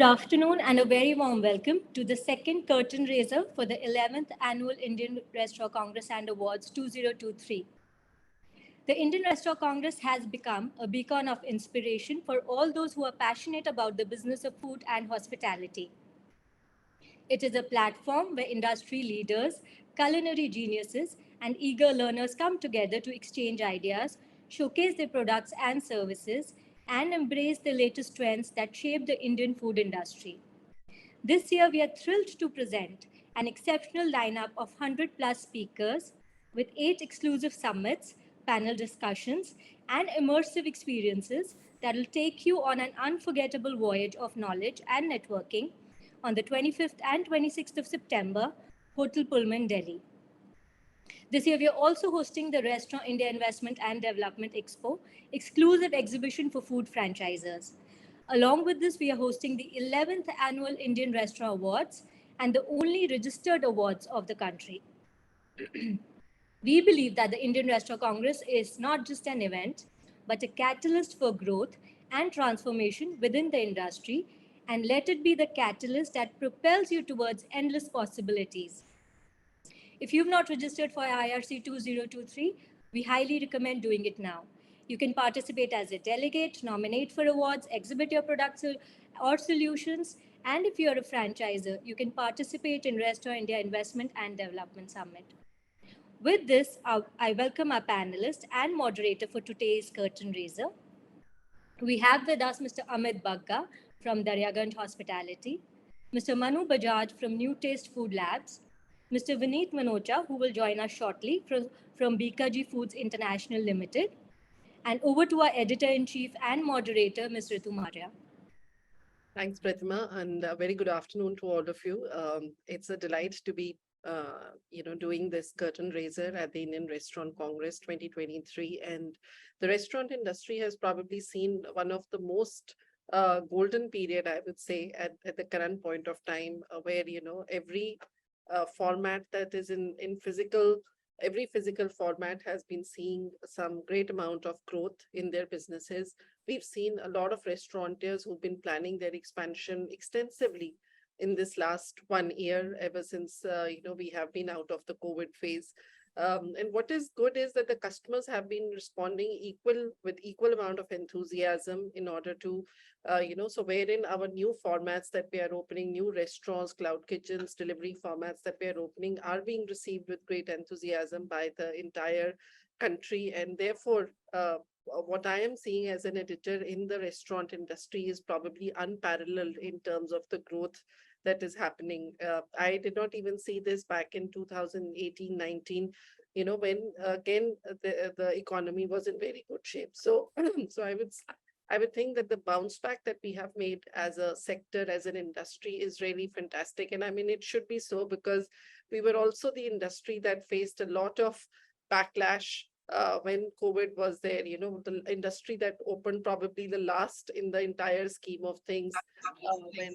afternoon and a very warm welcome to the second curtain raiser for the 11th Annual Indian Restaurant Congress and Awards 2023. The Indian Restaurant Congress has become a beacon of inspiration for all those who are passionate about the business of food and hospitality. It is a platform where industry leaders, culinary geniuses, and eager learners come together to exchange ideas, showcase their products and services, and embrace the latest trends that shape the Indian food industry. This year, we are thrilled to present an exceptional lineup of 100 plus speakers with 8 exclusive summits, panel discussions, and immersive experiences that will take you on an unforgettable voyage of knowledge and networking on the 25th and 26th of September, Hotel Pullman, Delhi. This year, we are also hosting the Restaurant India Investment and Development Expo, exclusive exhibition for food franchisers. Along with this, we are hosting the 11th Annual Indian Restaurant Awards and the only registered awards of the country. We believe that the Indian Restaurant Congress is not just an event, but a catalyst for growth and transformation within the industry, and let it be the catalyst that propels you towards endless possibilities. If you've not registered for IRC 2023, we highly recommend doing it now. You can participate as a delegate, nominate for awards, exhibit your products or solutions, and if you're a franchisor, you can participate in Restaurant India Investment and Development Summit. With this, I welcome our panelist and moderator for today's curtain raiser. We have with us Mr. Amit Bagga from Daryaganj Hospitality, Mr. Manu Bajaj from New Taste Food Labs, Mr. Vineet Manocha, who will join us shortly from Bikaji Foods International Limited, and over to our editor-in-chief and moderator, Ms. Ritu Maurya. Thanks, Pratima, and a very good afternoon to all of you. It's a delight to be doing this curtain raiser at the Indian Restaurant Congress 2023. And the restaurant industry has probably seen one of the most golden period, I would say, at the current point of time, where, every format that is in physical, every physical format has been seeing some great amount of growth in their businesses. We've seen a lot of restaurateurs who've been planning their expansion extensively in this last 1 year, ever since we have been out of the COVID phase. And what is good is that the customers have been responding with equal amount of enthusiasm in order to, so wherein our new formats that we are opening, new restaurants, cloud kitchens, delivery formats that we are opening are being received with great enthusiasm by the entire country. And therefore, what I am seeing as an editor in the restaurant industry is probably unparalleled in terms of the growth that is happening. I did not even see this back in 2018-19, when again the economy was in very good shape. So, so I would think that the bounce back that we have made as a sector, as an industry, is really fantastic. And I mean, it should be so, because we were also the industry that faced a lot of backlash when COVID was there, the industry that opened probably the last in the entire scheme of things, when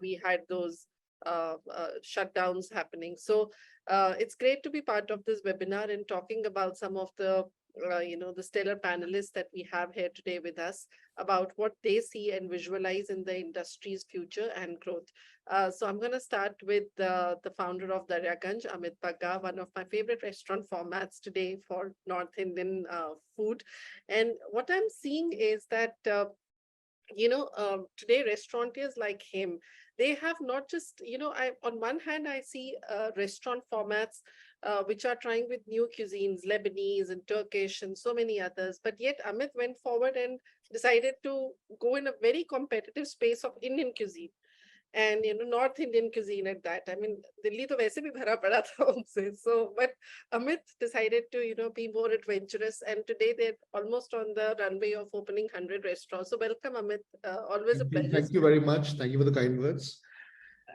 we had those shutdowns happening. So it's great to be part of this webinar and talking about some of the the stellar panelists that we have here today with us about what they see and visualize in the industry's future and growth. So I'm going to start with the founder of Daryaganj, Amit Bagga, one of my favorite restaurant formats today for North Indian food. And what I'm seeing is that today restaurateurs like him, they have not just, on one hand, I see restaurant formats which are trying with new cuisines, Lebanese and Turkish and so many others. But yet Amit went forward and decided to go in a very competitive space of Indian cuisine. And North Indian cuisine at that. I mean, Delhi to वैसे भी भरा पड़ा था उनसे. So, but Amit decided to be more adventurous, and today they're almost on the runway of opening 100 restaurants. So welcome, Amit. Always a pleasure. Thank you very much. Thank you for the kind words.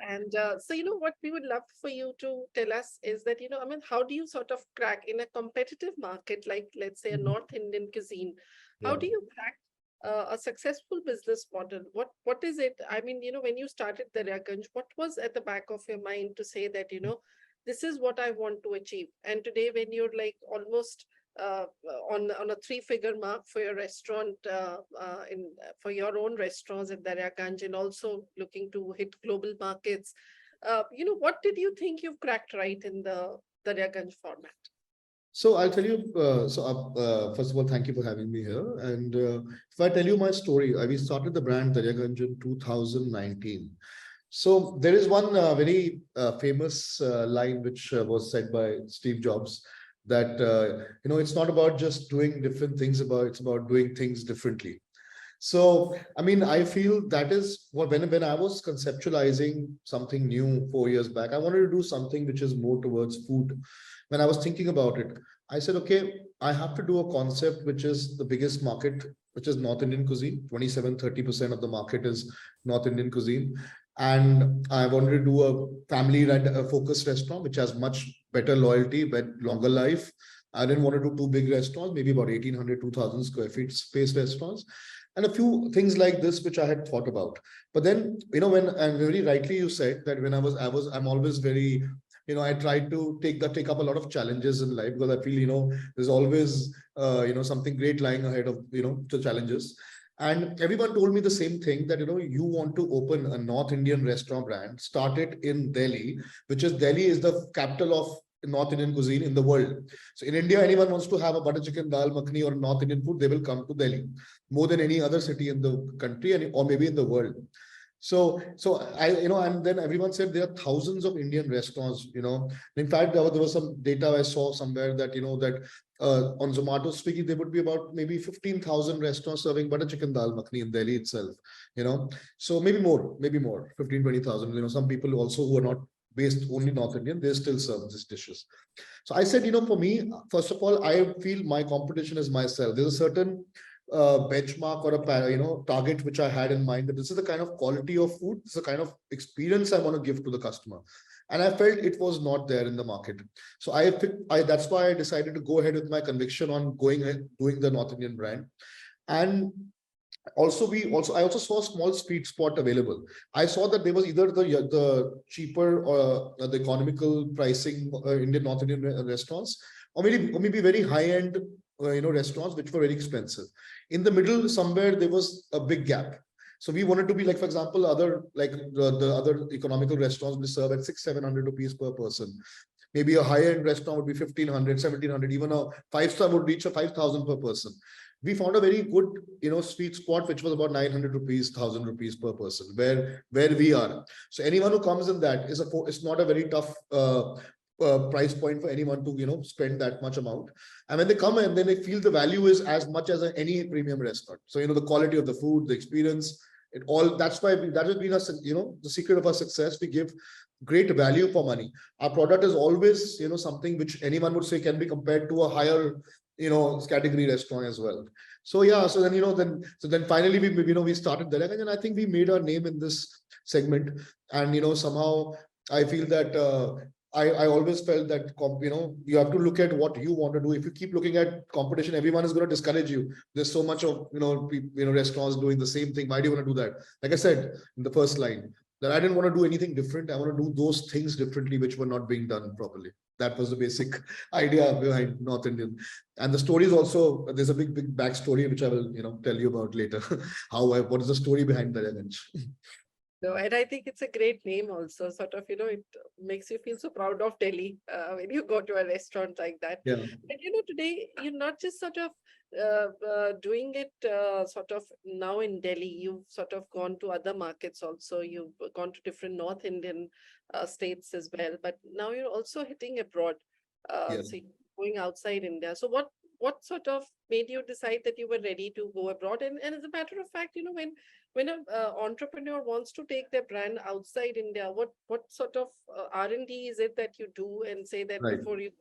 And so what we would love for you to tell us is that Amit, how do you sort of crack in a competitive market like, let's say, a North Indian cuisine? How do you crack a successful business model? What is it? I mean, when you started Daryaganj, what was at the back of your mind to say that, this is what I want to achieve? And today, when you're like almost on a three-figure mark for your restaurant for your own restaurants at Daryaganj, and also looking to hit global markets. What did you think you've cracked right in the Daryaganj format? So I'll tell you, first of all, thank you for having me here. And if I tell you my story, we started the brand Daryaganj in 2019. So there is one very famous line which was said by Steve Jobs that, it's not about just doing different things, it's about doing things differently. So, I mean, I feel that is what when I was conceptualizing something new 4 years back, I wanted to do something which is more towards food. When I was thinking about it, I said, okay, I have to do a concept which is the biggest market, which is North Indian cuisine. 27-30% of the market is North Indian cuisine. And I wanted to do a family focused restaurant, which has much better loyalty, but longer life. I didn't want to do too big restaurants, maybe about 1,800, 2,000 square feet space restaurants. And a few things like this, which I had thought about. But then, and very rightly you said that when I'm always very, I tried to take up a lot of challenges in life, because I feel, there's always, something great lying ahead of, the challenges. And everyone told me the same thing, that, you want to open a North Indian restaurant brand, start it in Delhi, Delhi is the capital of North Indian cuisine in the world. So in India, anyone wants to have a butter chicken, dal makhani or North Indian food, they will come to Delhi more than any other city in the country or maybe in the world. So and then everyone said there are thousands of Indian restaurants, In fact, there was some data I saw somewhere that, that on Zomato, Swiggy, there would be about maybe 15,000 restaurants serving butter chicken dal makhani in Delhi itself, So maybe more, 15, 20,000, some people also who are not based only North Indian, they still serve these dishes. So I said, for me, first of all, I feel my competition is myself. There's a certain benchmark or a target which I had in mind, that this is the kind of quality of food, this is the kind of experience I want to give to the customer. And I felt it was not there in the market. So that's why I decided to go ahead with my conviction on going ahead, doing the North Indian brand. And I also saw a small sweet spot available. I saw that there was either the cheaper or the economical pricing Indian North Indian restaurants, or maybe very high end restaurants which were very expensive. In the middle somewhere there was a big gap. So we wanted to be like, for example, the other economical restaurants will serve at 600-700 rupees per person. Maybe a high end restaurant would be 1,500, 1,700, even a 5-star would reach a 5,000 per person. We found a very good, sweet spot, which was about 900 rupees, 1,000 rupees per person, where we are. So anyone who comes in that it's not a very tough price point for anyone to, spend that much amount. And when they come in, then they feel the value is as much as any premium restaurant. So, the quality of the food, the experience, that's why that has been the secret of our success. We give great value for money. Our product is always, something which anyone would say can be compared to a higher, category restaurant as well. So yeah, so then finally we started there, and I think we made our name in this segment. And somehow I feel that I always felt that you have to look at what you want to do. If you keep looking at competition, everyone is going to discourage you. There's so much of restaurants doing the same thing. Why do you want to do that? Like I said in the first line, that I didn't want to do anything different. I want to do those things differently which were not being done properly. That was the basic idea behind North Indian. And the story is also, there's a big backstory which I will tell you about later. What is the story behind Daryaganj? No, and I think it's a great name also. Sort of, it makes you feel so proud of Delhi when you go to a restaurant like that. Yeah. But today you're not just sort of doing it sort of now in Delhi. You've sort of gone to other markets also. You've gone to different North Indian states as well. But now you're also hitting abroad. Yes. So you're going outside India. So what sort of made you decide that you were ready to go abroad? And as a matter of fact, when an entrepreneur wants to take their brand outside India, what sort of R&D is it that you do and say that Right. before you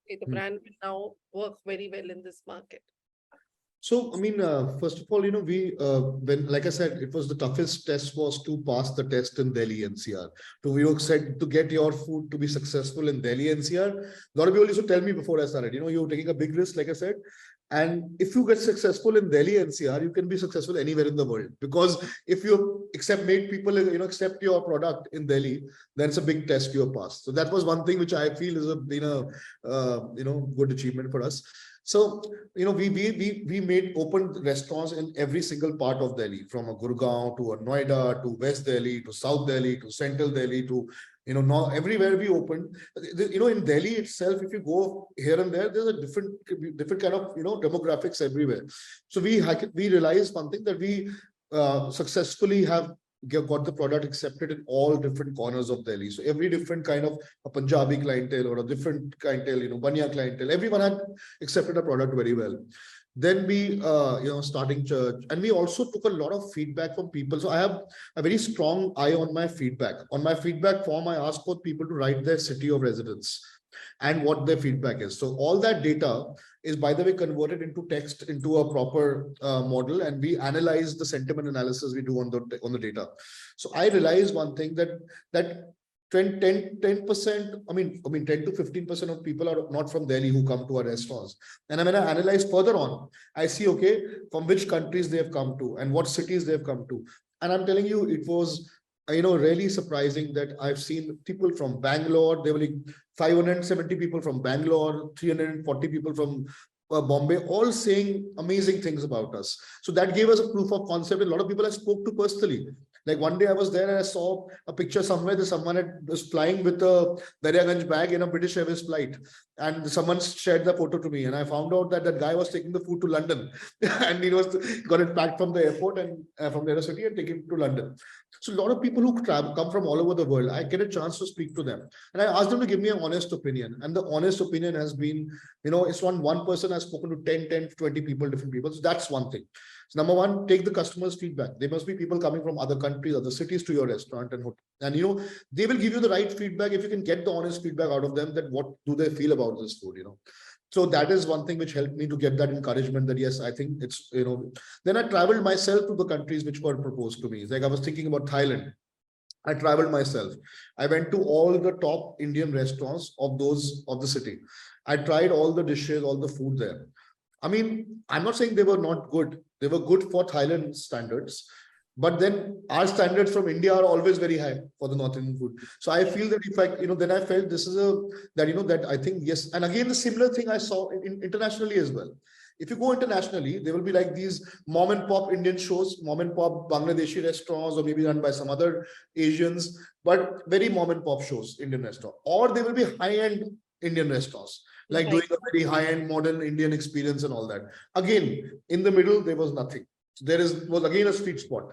the brand will now work very well in this market? So, I mean, first of all, when, like I said, it was the toughest test was to pass the test in Delhi NCR. To get your food to be successful in Delhi NCR, a lot of people used to tell me before I started, you're taking a big risk, like I said. And if you get successful in Delhi NCR, you can be successful anywhere in the world. Because if you make people, accept your product in Delhi, then it's a big test you have passed. So that was one thing which I feel is been a good achievement for us. So, we made open restaurants in every single part of Delhi, from a Gurgaon to a Noida to West Delhi to South Delhi to Central Delhi to, now everywhere we opened. In Delhi itself, if you go here and there, there's a different kind of, demographics everywhere. So we realized one thing, that we successfully have got the product accepted in all different corners of Delhi. So every different kind of a Punjabi clientele or a different clientele, Banya clientele, everyone had accepted the product very well. Then we, starting church, and we also took a lot of feedback from people. So I have a very strong eye on my feedback. On my feedback form, I ask for people to write their city of residence and what their feedback is. So all that data is, by the way, converted into text into a proper model, and we analyze the sentiment analysis we do on the data. So I realized one thing, that 10%, I mean 10 to 15% of people are not from Delhi who come to our restaurants. And when I analyze further on, I see, okay, from which countries they have come to and what cities they have come to. And I'm telling you, it was, really surprising that I've seen people from Bangalore. There were like 570 people from Bangalore, 340 people from Bombay, all saying amazing things about us. So that gave us a proof of concept. A lot of people I spoke to personally. Like one day I was there and I saw a picture somewhere that someone was flying with a Daryaganj bag in a British Airways flight. And someone shared the photo to me. And I found out that that guy was taking the food to London. And he got it packed from the airport and from the other city and taking it to London. So a lot of people who come from all over the world, I get a chance to speak to them. And I asked them to give me an honest opinion. And the honest opinion has been, it's one person has spoken to 10, 20 people, different people. So that's one thing. So number one, take the customer's feedback. There must be people coming from other countries, other cities to your restaurant and they will give you the right feedback if you can get the honest feedback out of them, that what do they feel about this food, So that is one thing which helped me to get that encouragement that, yes, I think it's, Then I traveled myself to the countries which were proposed to me. It's like I was thinking about Thailand. I traveled myself. I went to all the top Indian restaurants of the city. I tried all the dishes, all the food there. I mean, I'm not saying they were not good. They were good for Thailand standards. But then our standards from India are always very high for the North Indian food. So I feel that if I, then I felt this is that I think, yes. And again, the similar thing I saw internationally as well. If you go internationally, there will be like these mom and pop Indian shows, mom and pop Bangladeshi restaurants, or maybe run by some other Asians, but very mom and pop shows, Indian restaurant. Or there will be high-end Indian restaurants, like doing a very high-end modern Indian experience and all that. Again, in the middle, there was nothing. So there was again a sweet spot.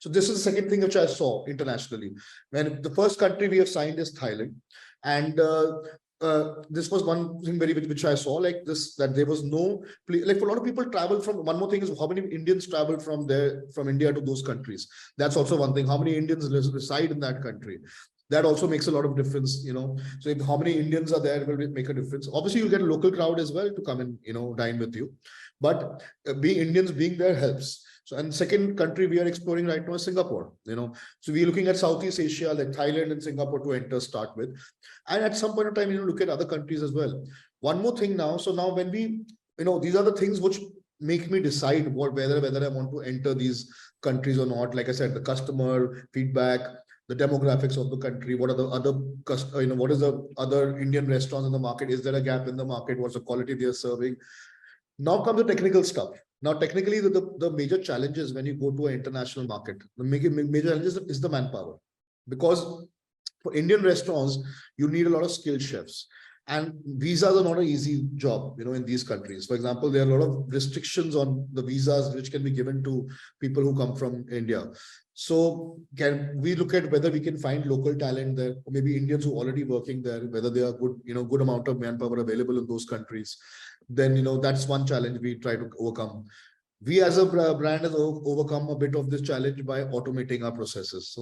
So this is the second thing which I saw internationally. When the first country we have signed is Thailand. And this was one thing which I saw, like this, that there was no, like for a lot of people travel from, one more thing is how many Indians travel from India to those countries. That's also one thing. How many Indians reside in that country? That also makes a lot of difference, So if how many Indians are there will make a difference. Obviously, you get a local crowd as well to come and, dine with you. But Indians being there helps. So, and second country we are exploring right now is Singapore, So we're looking at Southeast Asia, like Thailand and Singapore to enter, start with. And at some point of time, look at other countries as well. One more thing now. So now when we, these are the things which make me decide whether I want to enter these countries or not. Like I said, the customer feedback, the demographics of the country, what are the other, what is the other Indian restaurants in the market? Is there a gap in the market? What's the quality they are serving? Now comes the technical stuff. Now, technically, the major challenges when you go to an international market, the major challenges is the manpower. Because for Indian restaurants, you need a lot of skilled chefs. And visas are not an easy job, in these countries. For example, there are a lot of restrictions on the visas which can be given to people who come from India. So can we look at whether we can find local talent there, or maybe Indians who are already working there, whether they are good, good amount of manpower available in those countries. Then, that's one challenge we try to overcome. We as a brand has overcome a bit of this challenge by automating our processes. So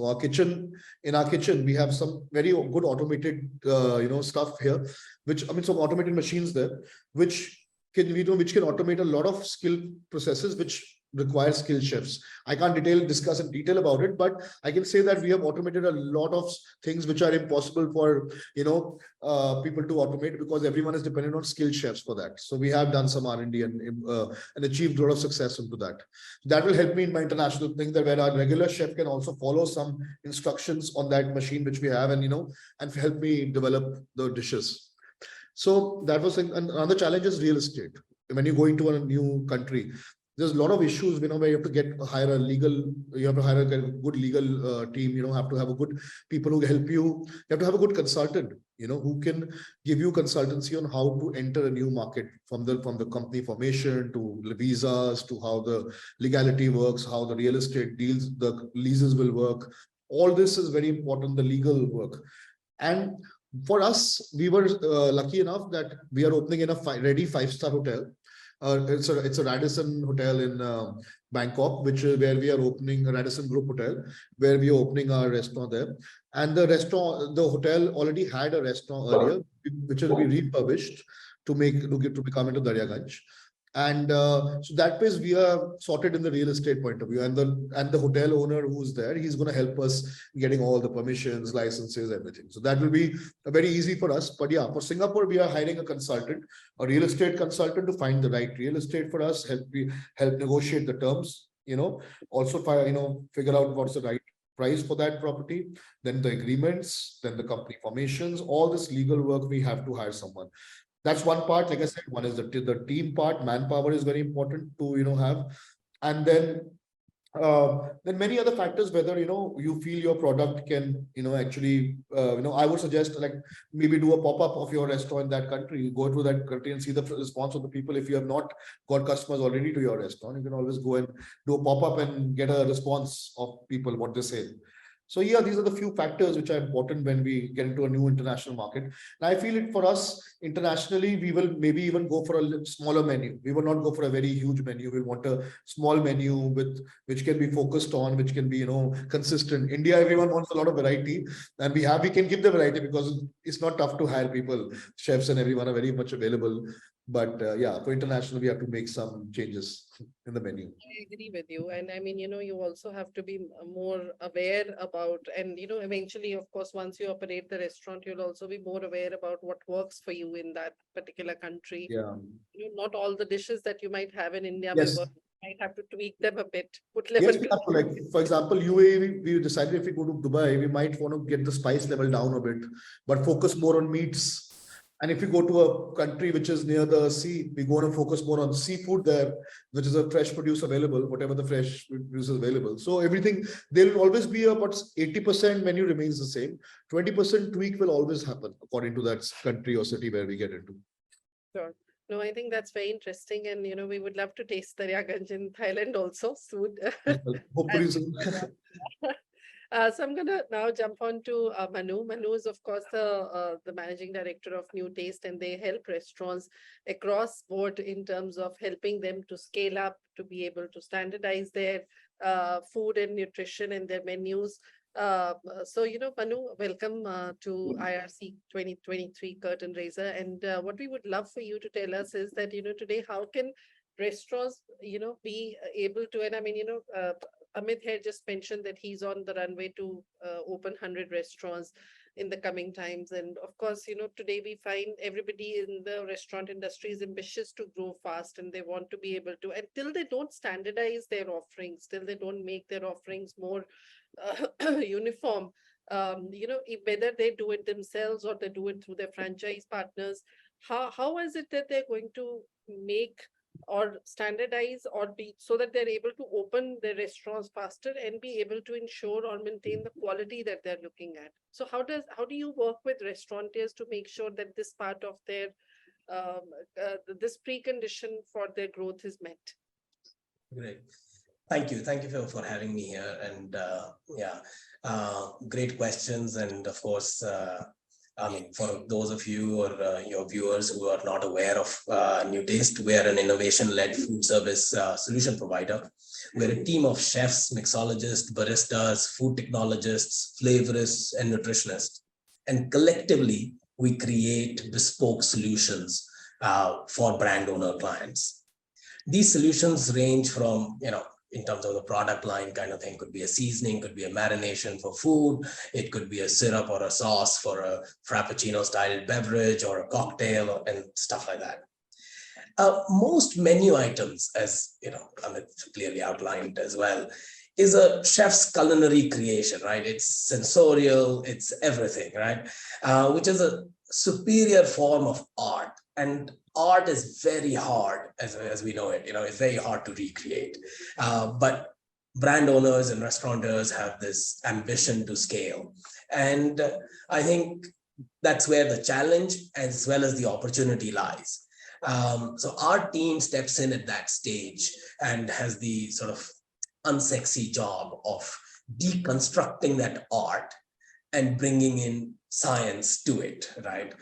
in our kitchen, we have some very good automated, stuff here, some automated machines there, which can automate a lot of skill processes, which require skilled chefs. I can't discuss in detail about it, but I can say that we have automated a lot of things which are impossible for, people to automate, because everyone is dependent on skilled chefs for that. So we have done some R&D and achieved a lot of success into that. That will help me in my international thing, that where our regular chef can also follow some instructions on that machine which we have, and, and help me develop the dishes. So that was another challenge is real estate. when you go into a new country, there's a lot of issues, where you have to hire a good legal team, have to have a good people who help you. You have to have a good consultant, who can give you consultancy on how to enter a new market, from the company formation to the visas, to how the legality works, how the real estate deals, the leases will work. All this is very important, the legal work. And for us, we were lucky enough that we are opening in a ready 5-star hotel. It's a Radisson hotel in Bangkok, where we are opening a Radisson Group hotel, where we are opening our restaurant there. And the hotel already had a restaurant earlier, which will be refurbished to become into Daryaganj. And so that way we are sorted in the real estate point of view, and the hotel owner who's there, he's going to help us getting all the permissions, licenses, everything. So that will be very easy for us. But yeah, for Singapore, we are hiring a consultant, a real estate consultant, to find the right real estate for us, help negotiate the terms, also figure out what's the right price for that property, then the agreements, then the company formations, all this legal work, we have to hire someone. That's one part. Like I said, one is the team part. Manpower is very important to have, and then many other factors, whether you feel your product can actually I would suggest, like, maybe do a pop-up of your restaurant in that country. You go to that country and see the response of the people. If you have not got customers already to your restaurant, you can always go and do a pop-up and get a response of people, what they say. So yeah, these are the few factors which are important when we get into a new international market. And I feel it for us internationally, we will maybe even go for a smaller menu. We will not go for a very huge menu. We'll want a small menu which can be focused on, which can be consistent. India, everyone wants a lot of variety, and we can give the variety because it's not tough to hire people. Chefs and everyone are very much available. But yeah, for international, we have to make some changes in the menu. I agree with you. And I mean, you also have to be more aware about, and, eventually, of course, once you operate the restaurant, you'll also be more aware about what works for you in that particular country. Yeah. Not all the dishes that you might have in India Yes. may work. You might have to tweak them a bit. Yes, we have to, like, for example, UAE, we decided if we go to Dubai, we might want to get the spice level down a bit, but focus more on meats. And if you go to a country which is near the sea, we go to focus more on seafood there, which is a fresh produce available, whatever the fresh produce is available. So everything, there will always be about 80% menu remains the same. 20% tweak will always happen according to that country or city where we get into. Sure. No, I think that's very interesting. And, we would love to taste Daryaganj in Thailand also soon. Hopefully soon. So I'm going to now jump on to Manu. Manu is, of course, the managing director of New Taste, and they help restaurants across board in terms of helping them to scale up, to be able to standardize their food and nutrition and their menus. So, Manu, welcome to IRC 2023 Curtain Raiser. And what we would love for you to tell us is that, today, how can restaurants, be able to, and I mean, Amit here just mentioned that he's on the runway to open 100 restaurants in the coming times. And of course, today we find everybody in the restaurant industry is ambitious to grow fast, and they want to be able to, until they don't standardize their offerings, till they don't make their offerings more uniform, whether they do it themselves or they do it through their franchise partners, how is it that they're going to make or standardize or be so that they're able to open their restaurants faster and be able to ensure or maintain the quality that they're looking at? So how do you work with restaurateurs to make sure that this part of their this precondition for their growth is met? Great. Thank you for having me here. And great questions. And of course, I mean, for those of you or your viewers who are not aware of New Taste, we are an innovation-led food service solution provider. We're a team of chefs, mixologists, baristas, food technologists, flavorists, and nutritionists. And collectively, we create bespoke solutions for brand owner clients. These solutions range from, in terms of the product line kind of thing, could be a seasoning, could be a marination for food. It could be a syrup or a sauce for a Frappuccino style beverage or a cocktail and stuff like that. Most menu items, as Amit clearly outlined as well, is a chef's culinary creation, right? It's sensorial, it's everything, right? Which is a superior form of art. And art is very hard, as we know it, it's very hard to recreate. But brand owners and restaurateurs have this ambition to scale. And I think that's where the challenge as well as the opportunity lies. So our team steps in at that stage and has the sort of unsexy job of deconstructing that art and bringing in science to it, right?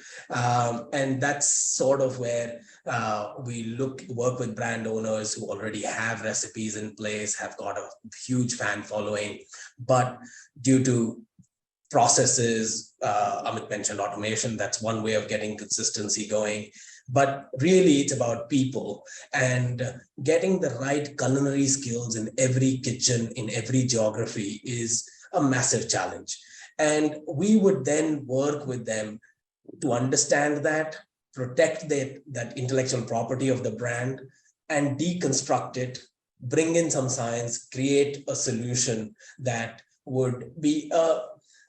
And that's sort of where we work with brand owners who already have recipes in place, have got a huge fan following, but due to processes, Amit mentioned automation, that's one way of getting consistency going. But really, it's about people and getting the right culinary skills in every kitchen, in every geography is a massive challenge. And we would then work with them to understand that, protect that intellectual property of the brand, and deconstruct it, bring in some science, create a solution that would be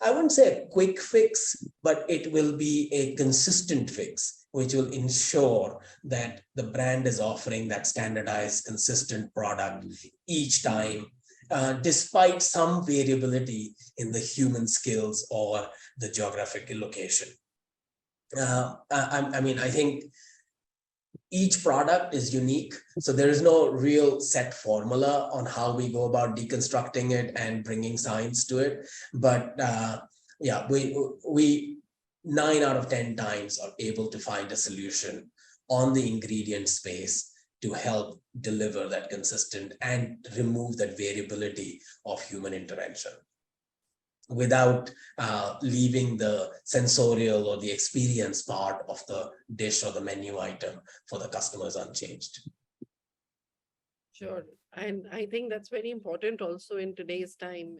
I wouldn't say a quick fix, but it will be a consistent fix, which will ensure that the brand is offering that standardized, consistent product each time, despite some variability in the human skills or the geographic location. I think each product is unique, so there is no real set formula on how we go about deconstructing it and bringing science to it. But yeah, we 9 out of 10 times are able to find a solution on the ingredient space to help deliver that consistent and remove that variability of human intervention without leaving the sensorial or the experience part of the dish or the menu item for the customers unchanged. Sure. And I think that's very important also in today's time,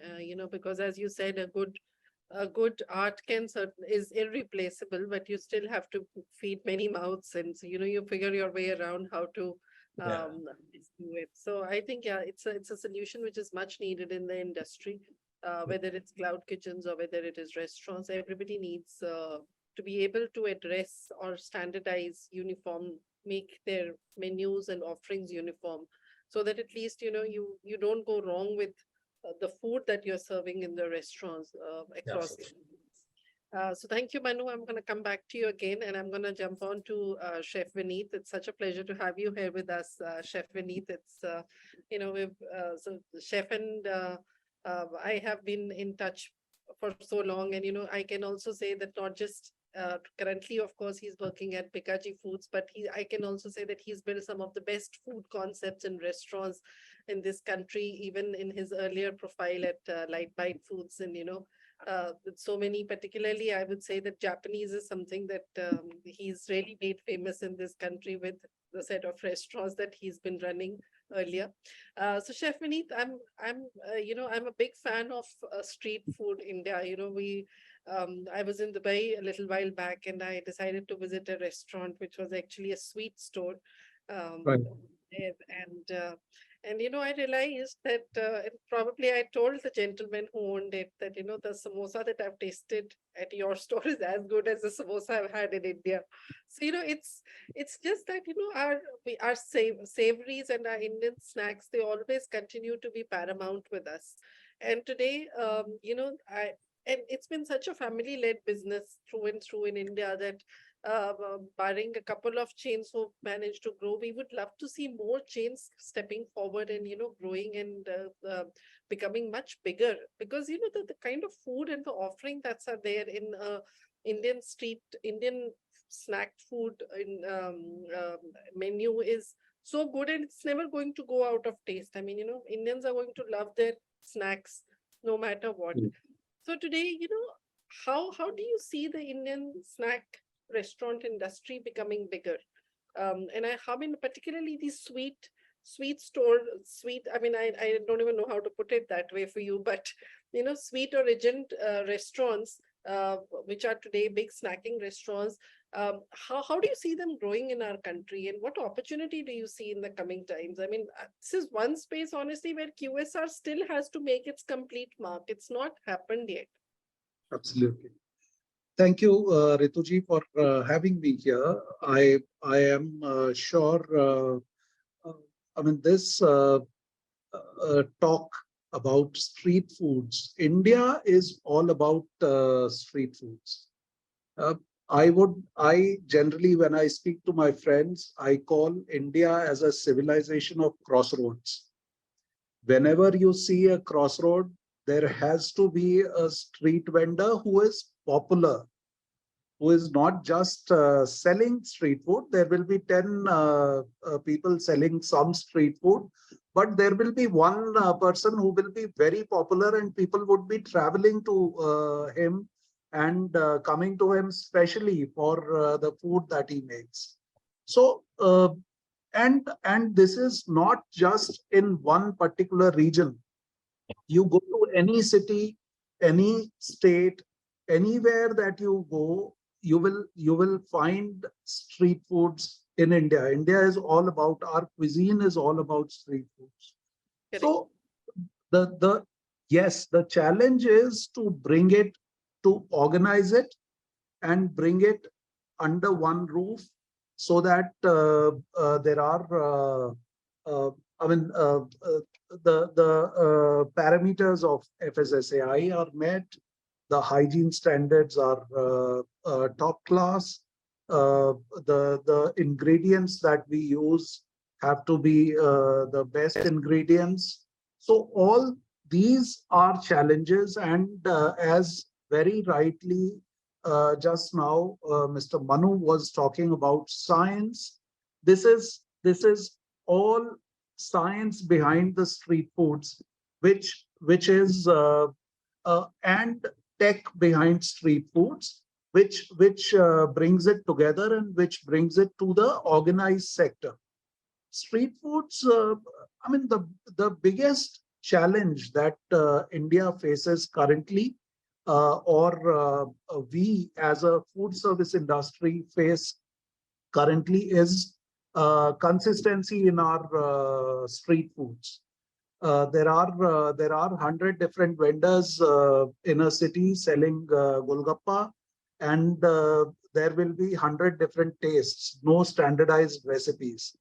because as you said, a good art is irreplaceable, but you still have to feed many mouths, and so you figure your way around how to do it. So I think it's a solution which is much needed in the industry, whether it's cloud kitchens or whether it is restaurants. Everybody needs to be able to address or standardize, make their menus and offerings uniform, so that at least you don't go wrong with the food that you're serving in the restaurants across. So thank you, Manu. I'm going to come back to you again, and I'm going to jump on to Chef Vineet. It's such a pleasure to have you here with us, Chef Vineet. It's so Chef and I have been in touch for so long, and I can also say that not just currently, of course, he's working at Bikaji Foods, but I can also say that he's built some of the best food concepts in restaurants in this country, even in his earlier profile at Light Bite Foods. And, with so many, particularly, I would say that Japanese is something that he's really made famous in this country with the set of restaurants that he's been running earlier. So Chef Vineet, I'm a big fan of street food India. I was in Dubai a little while back, and I decided to visit a restaurant which was actually a sweet store. Right. And I realized that probably I told the gentleman who owned it that the samosa that I've tasted at your store is as good as the samosa I've had in India. So it's just that our savories and our Indian snacks, they always continue to be paramount with us. And today, and it's been such a family-led business through and through in India that barring a couple of chains who managed to grow, we would love to see more chains stepping forward and, growing and becoming much bigger, because, the kind of food and the offering that's are there in Indian snack food in menu is so good, and it's never going to go out of taste. I mean, Indians are going to love their snacks no matter what. So today, how do you see the Indian snack restaurant industry becoming bigger? And particularly these sweet. I mean, I don't even know how to put it that way for you, but sweet origin restaurants, which are today big snacking restaurants. How do you see them growing in our country, and what opportunity do you see in the coming times? I mean, this is one space, honestly, where QSR still has to make its complete mark. It's not happened yet. Absolutely. Thank you, Rituji, for having me here. I am sure. Uh, I mean, this talk about street foods. India is all about street foods. Uh, I generally, when I speak to my friends, I call India as a civilization of crossroads. Whenever you see a crossroad, there has to be a street vendor who is popular, who is not just selling street food. There will be 10 people selling some street food, but there will be one person who will be very popular and people would be traveling to him and coming to him specially for the food that he makes. So, and this is not just in one particular region. You go to any city, any state, anywhere that you go, you will find street foods in India. India is all about, our cuisine is all about street foods. Correct. So the yes, the challenge is to bring it, to organize it and bring it under one roof, so that there are uh, I mean the parameters of FSSAI are met, the hygiene standards are top class, the ingredients that we use have to be the best ingredients. So all these are challenges, and as very rightly just now Mr. Manu was talking about science. This is all science behind the street foods, which is and tech behind street foods, which brings it together and which brings it to the organized sector. Street foods. I mean, the biggest challenge that India faces currently, or we as a food service industry face currently, is consistency in our street foods. There are 100 different vendors in a city selling Golgappa, and there will be 100 different tastes, no standardized recipes.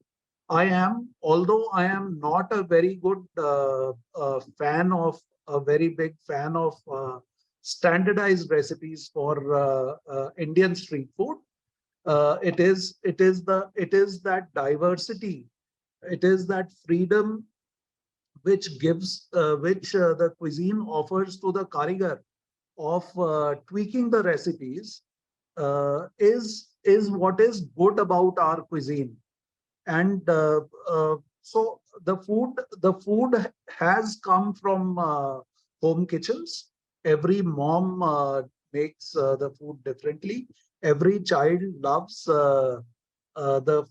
Although I am not a very good a very big fan of standardized recipes for Indian street food. It is that diversity, it is that freedom which the cuisine offers to the karigar of tweaking the recipes, is what is good about our cuisine. And so the food has come from home kitchens. Every mom makes the food differently. Every child loves the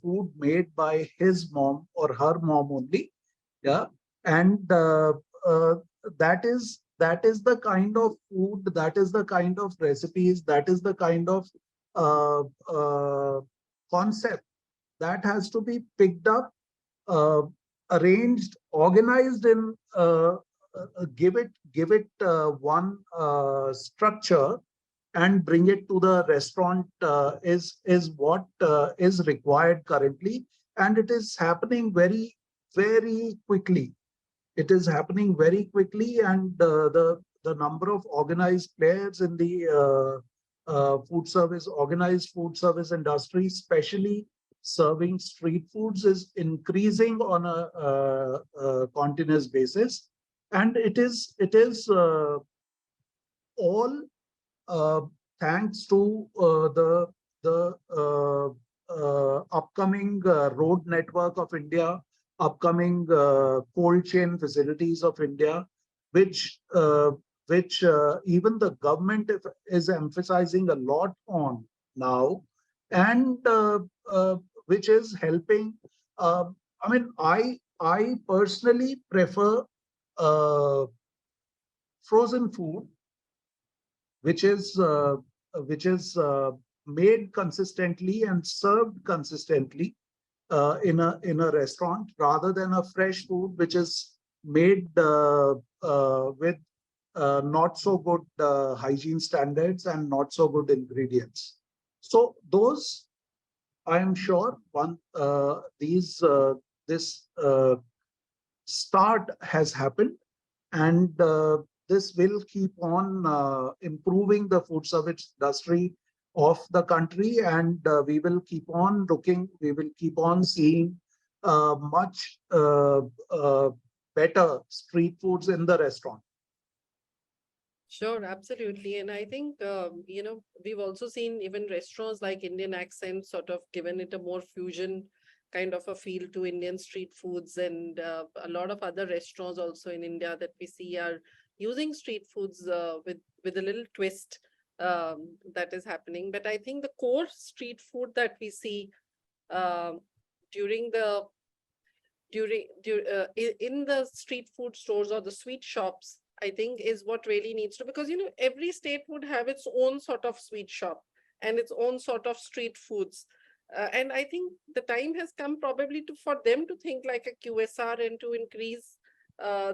food made by his mom or her mom only. Yeah. And that is the kind of food, that is the kind of recipes, that is the kind of uh, uh, concept that has to be picked up, uh, arranged, organized in, give it one structure and bring it to the restaurant, is what is required currently, and it is happening very quickly. It is happening very quickly, and the number of organized players in the organized food service industry, especially serving street foods, is increasing on a continuous basis, and it is all uh, thanks to the upcoming road network of India, upcoming cold chain facilities of India, which even the government is emphasizing a lot on now, and which is helping. Uh, I mean, I personally prefer uh, frozen food, which is uh, which is made consistently and served consistently in a restaurant, rather than a fresh food which is made with not so good hygiene standards and not so good ingredients. So those, I am sure, this start has happened, and this will keep on improving the food service industry of the country, and we will keep on looking, we will keep on seeing much better street foods in the restaurant. Sure, absolutely. And I think, we've also seen even restaurants like Indian Accent sort of given it a more fusion kind of a feel to Indian street foods. And a lot of other restaurants also in India that we see are using street foods with a little twist that is happening. But I think the core street food that we see um during the in the street food stores or the sweet shops, I think is what really needs to, because every state would have its own sort of sweet shop and its own sort of street foods. And I think the time has come probably for them to think like a QSR and to increase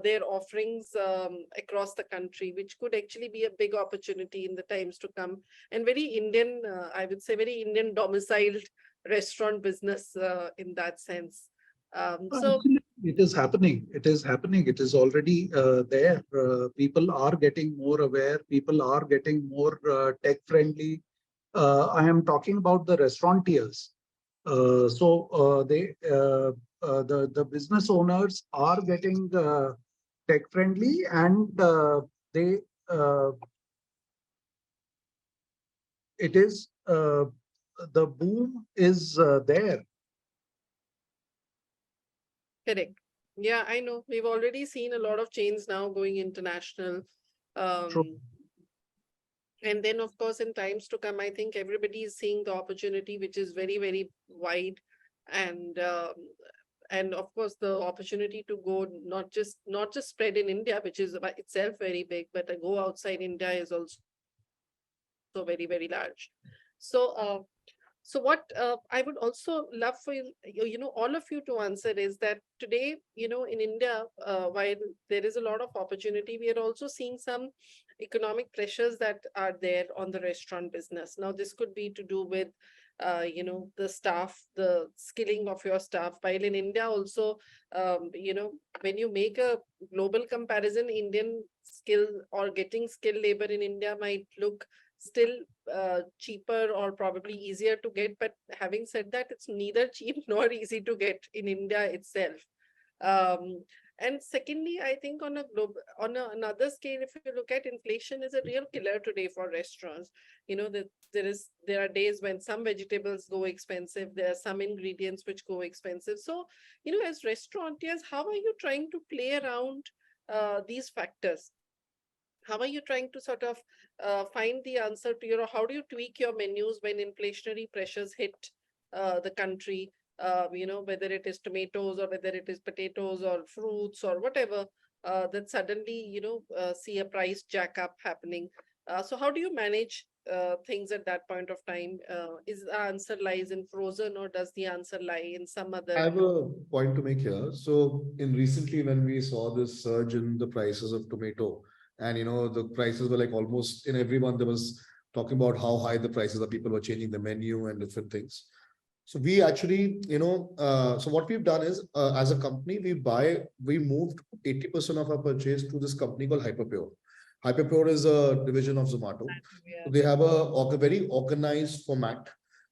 their offerings across the country, which could actually be a big opportunity in the times to come. And very Indian, I would say very Indian domiciled restaurant business in that sense. So Absolutely. It is happening. It is happening. It is already there. People are getting more aware. People are getting more tech friendly. I am talking about the restaurateurs. The business owners are getting tech friendly, and they it is the boom is there. correct. Yeah, I know. We've already seen a lot of chains now going international. Um, and then, of course, in times to come, I think everybody is seeing the opportunity, which is very, very wide. And of course, the opportunity to go not just spread in India, which is by itself very big, but to go outside India is also very, very large. So, so what I would also love for all of you to answer is that today, in India, while there is a lot of opportunity, we are also seeing some economic pressures that are there on the restaurant business. Now, this could be to do with, the staff, the skilling of your staff. While in India also, when you make a global comparison, Indian skill or getting skilled labor in India might look still cheaper or probably easier to get. But having said that, it's neither cheap nor easy to get in India itself. And secondly, I think on another scale, if you look at, inflation is a real killer today for restaurants. That there are days when some vegetables go expensive, there are some ingredients which go expensive. So, as restaurateurs, how are you trying to play around these factors? How are you trying to sort of find the answer to, how do you tweak your menus when inflationary pressures hit the country? Whether it is tomatoes or whether it is potatoes or fruits or whatever, that suddenly, see a price jack up happening. So how do you manage things at that point of time? Is the answer lies in frozen, or does the answer lie in some I other? have a point to make here. So in recently when we saw this surge in the prices of tomato, and the prices were like almost in every month there was talking about how high the prices are, people were changing the menu and different things. So we actually, so what we've done is as a company, we moved 80% of our purchase to this company called Hyperpure. Hyperpure is a division of Zomato. Yeah. They have a very organized format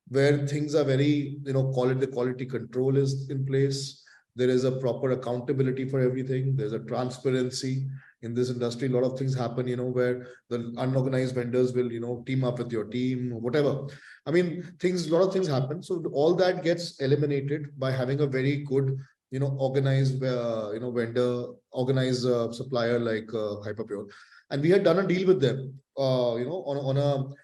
where things are very, the quality control is in place. There is a proper accountability for everything. There's a transparency in this industry. A lot of things happen, where the unorganized vendors will, team up with your team, whatever. I mean, a lot of things happen. So all that gets eliminated by having a very good, organized, vendor, organized supplier like Hyperpure. And we had done a deal with them, on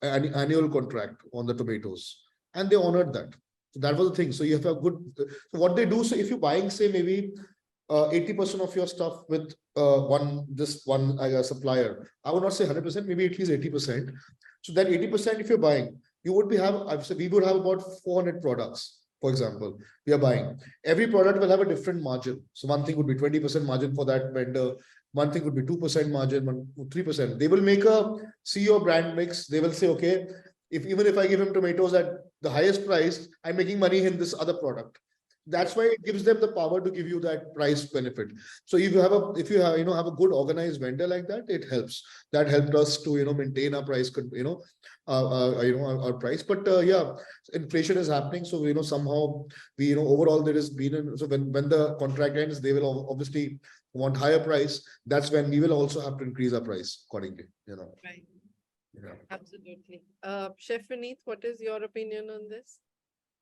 an annual contract on the tomatoes, and they honored that. So that was the thing. So you have a good. So what they do. So if you're buying, say, maybe 80% of your stuff with one supplier, I would not say 100%, maybe at least 80%. So that 80%, if you're buying, you would we would have about 400 products for example, we are buying. Every product will have a different margin. So one thing would be 20% margin for that vendor. One thing would be 2% margin, 3%. They will make a CEO brand mix. They will say, okay, even if I give him tomatoes at the highest price, I'm making money in this other product. That's why it gives them the power to give you that price benefit. So if you have a good organized vendor like that, it helps. That helped us to maintain our price, our price. But yeah, inflation is happening. So somehow we overall there has been so when the contract ends, they will obviously want higher price. That's when we will also have to increase our price accordingly. Right. Yeah. Absolutely. Chef Vineet, what is your opinion on this?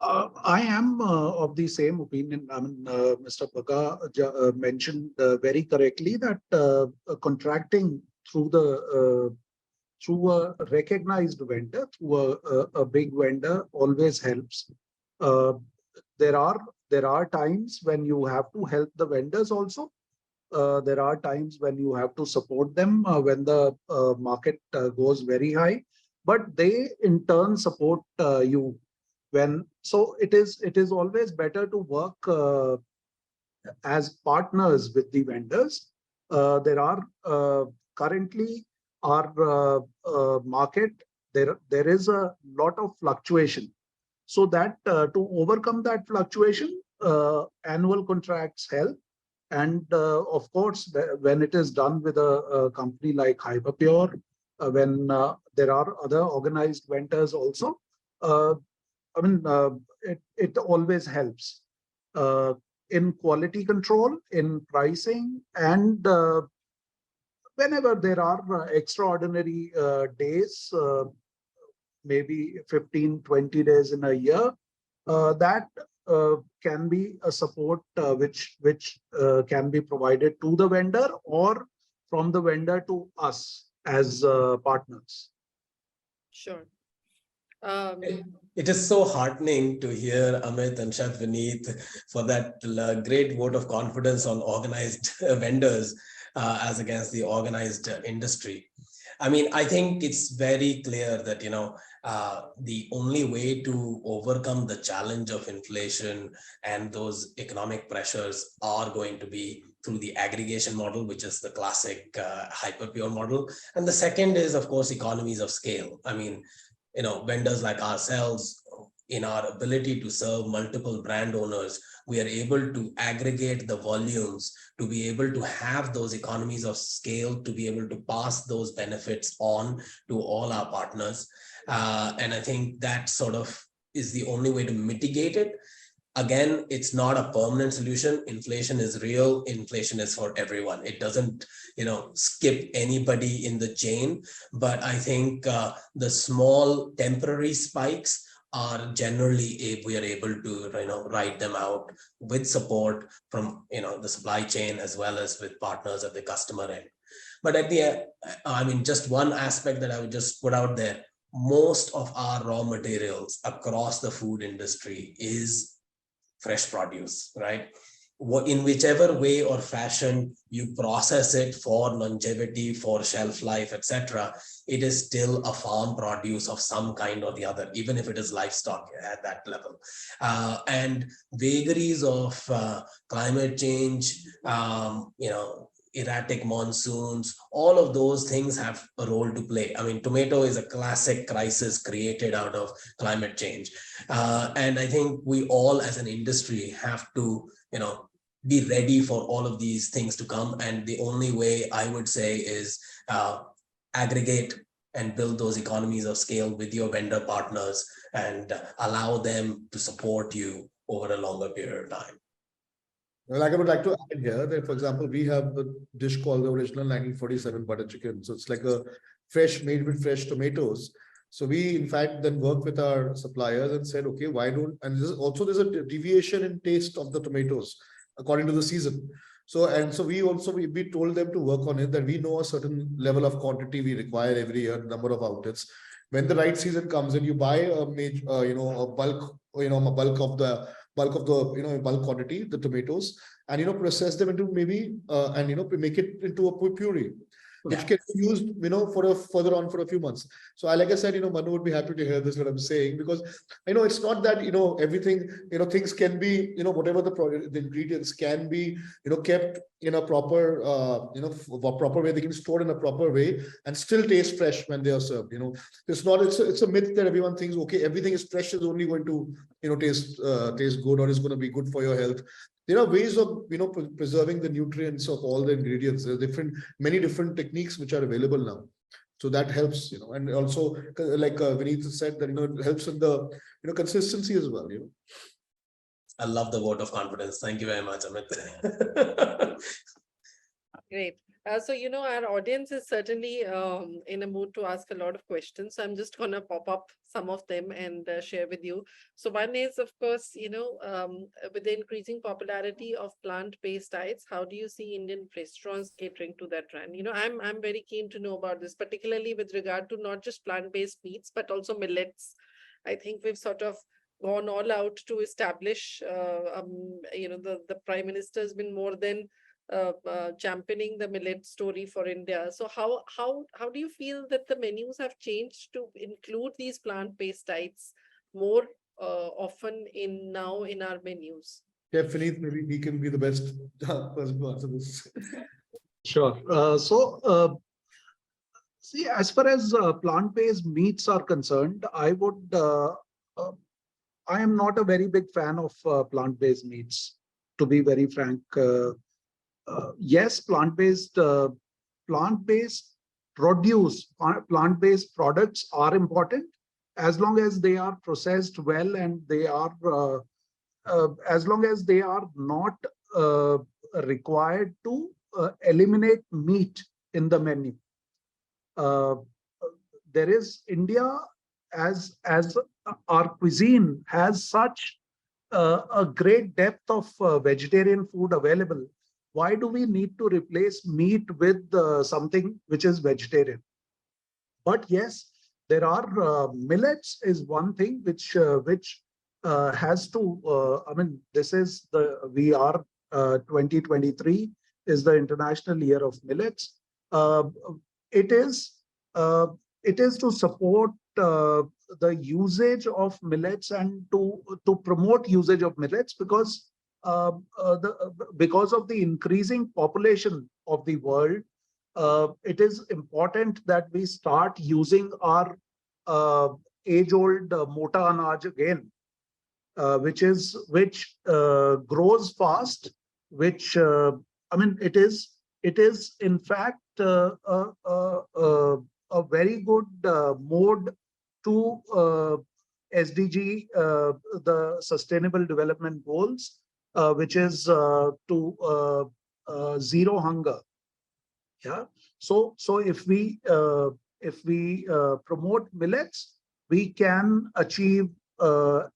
I am of the same opinion. I mean, Mr. Bhaga mentioned very correctly that contracting through a recognized vendor, through a big vendor, always helps. There are times when you have to help the vendors also. There are times when you have to support them when the market goes very high, but they in turn support you. So it is always better to work as partners with the vendors. There are currently our market, there is a lot of fluctuation. So that to overcome that fluctuation, annual contracts help. And of course, when it is done with a company like Hyperpure, when there are other organized vendors also, it always helps in quality control, in pricing, and whenever there are extraordinary days, maybe 15, 20 days in a year, that can be a support which can be provided to the vendor or from the vendor to us as partners. Sure. It is so heartening to hear Amit and Chef Vineet for that great vote of confidence on organized vendors as against the organized industry. I mean, I think it's very clear that, the only way to overcome the challenge of inflation and those economic pressures are going to be through the aggregation model, which is the classic Hyperpure model. And the second is, of course, economies of scale. I mean, vendors like ourselves, in our ability to serve multiple brand owners, we are able to aggregate the volumes to be able to have those economies of scale, to be able to pass those benefits on to all our partners. And I think that sort of is the only way to mitigate it. Again, it's not a permanent solution. Inflation is real. Inflation is for everyone. It doesn't, skip anybody in the chain. But I think the small temporary spikes are generally, we are able to, ride them out with support from, the supply chain as well as with partners at the customer end. But at the end, just one aspect that I would just put out there, most of our raw materials across the food industry is fresh produce, right? In whichever way or fashion you process it for longevity, for shelf life, etc., it is still a farm produce of some kind or the other, even if it is livestock at that level. And vagaries of climate change, erratic monsoons, all of those things have a role to play. I mean, tomato is a classic crisis created out of climate change. And I think we all as an industry have to, be ready for all of these things to come. And the only way I would say is aggregate and build those economies of scale with your vendor partners and allow them to support you over a longer period of time. Well, I would like to add here that, for example, we have a dish called the original 1947 butter chicken. So it's like a made with fresh tomatoes. So we, in fact, then worked with our suppliers and said, okay, why don't, and there's a deviation in taste of the tomatoes according to the season. So we told them to work on it, that we know a certain level of quantity we require every year, number of outlets. When the right season comes in, you buy a major, a bulk quantity, the tomatoes, and process them into maybe make it into a puree. which Yeah. can be used, for a further on for a few months. So like I said, Manu would be happy to hear this, what I'm saying, because it's not that, everything, things can be, whatever the ingredients can be, kept in a proper, proper way. They can be stored in a proper way and still taste fresh when they are served. It's a myth that everyone thinks, okay, everything is fresh is only going to, taste good or is going to be good for your health. There are ways of, preserving the nutrients of all the ingredients. There are many different techniques which are available now. So that helps, and also like Vineet said that, it helps in the, consistency as well, I love the vote of confidence. Thank you very much, Amit. Great. So, our audience is certainly in a mood to ask a lot of questions. So I'm just going to pop up some of them and share with you. So one is, of course, with the increasing popularity of plant-based diets, how do you see Indian restaurants catering to that trend? I'm very keen to know about this, particularly with regard to not just plant-based meats, but also millets. I think we've sort of gone all out to establish, the Prime Minister has been more than championing the millet story for India. So how do you feel that the menus have changed to include these plant-based diets more often in our menus? Definitely, maybe he can be the best person to answer this. Sure. See, as far as plant-based meats are concerned, I am not a very big fan of plant-based meats, to be very frank. Yes, plant-based products are important as long as they are processed well and they are as long as they are not required to eliminate meat in the menu. There is India as our cuisine has such a great depth of vegetarian food available. Why do we need to replace meat with something which is vegetarian? But yes, there are millets is one thing which has to. I mean, this is we are 2023 is the International Year of Millets. It is to support the usage of millets and to promote usage of millets because of the increasing population of the world, it is important that we start using our age-old mota anaj again, which grows fast, which I mean it is in fact a very good mode to SDG, the Sustainable Development Goals, which is to zero hunger. Yeah. So if we promote millets, we can achieve the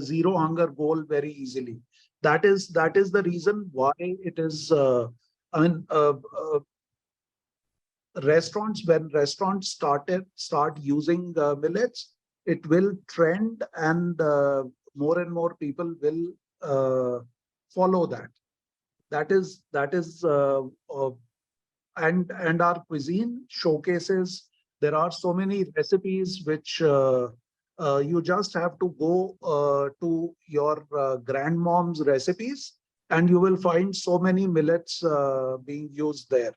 zero hunger goal very easily. That is the reason why it is. When restaurants start using millets, it will trend and more and more people will follow that. That is and our cuisine showcases. There are so many recipes which you just have to go to your grandmom's recipes and you will find so many millets being used there.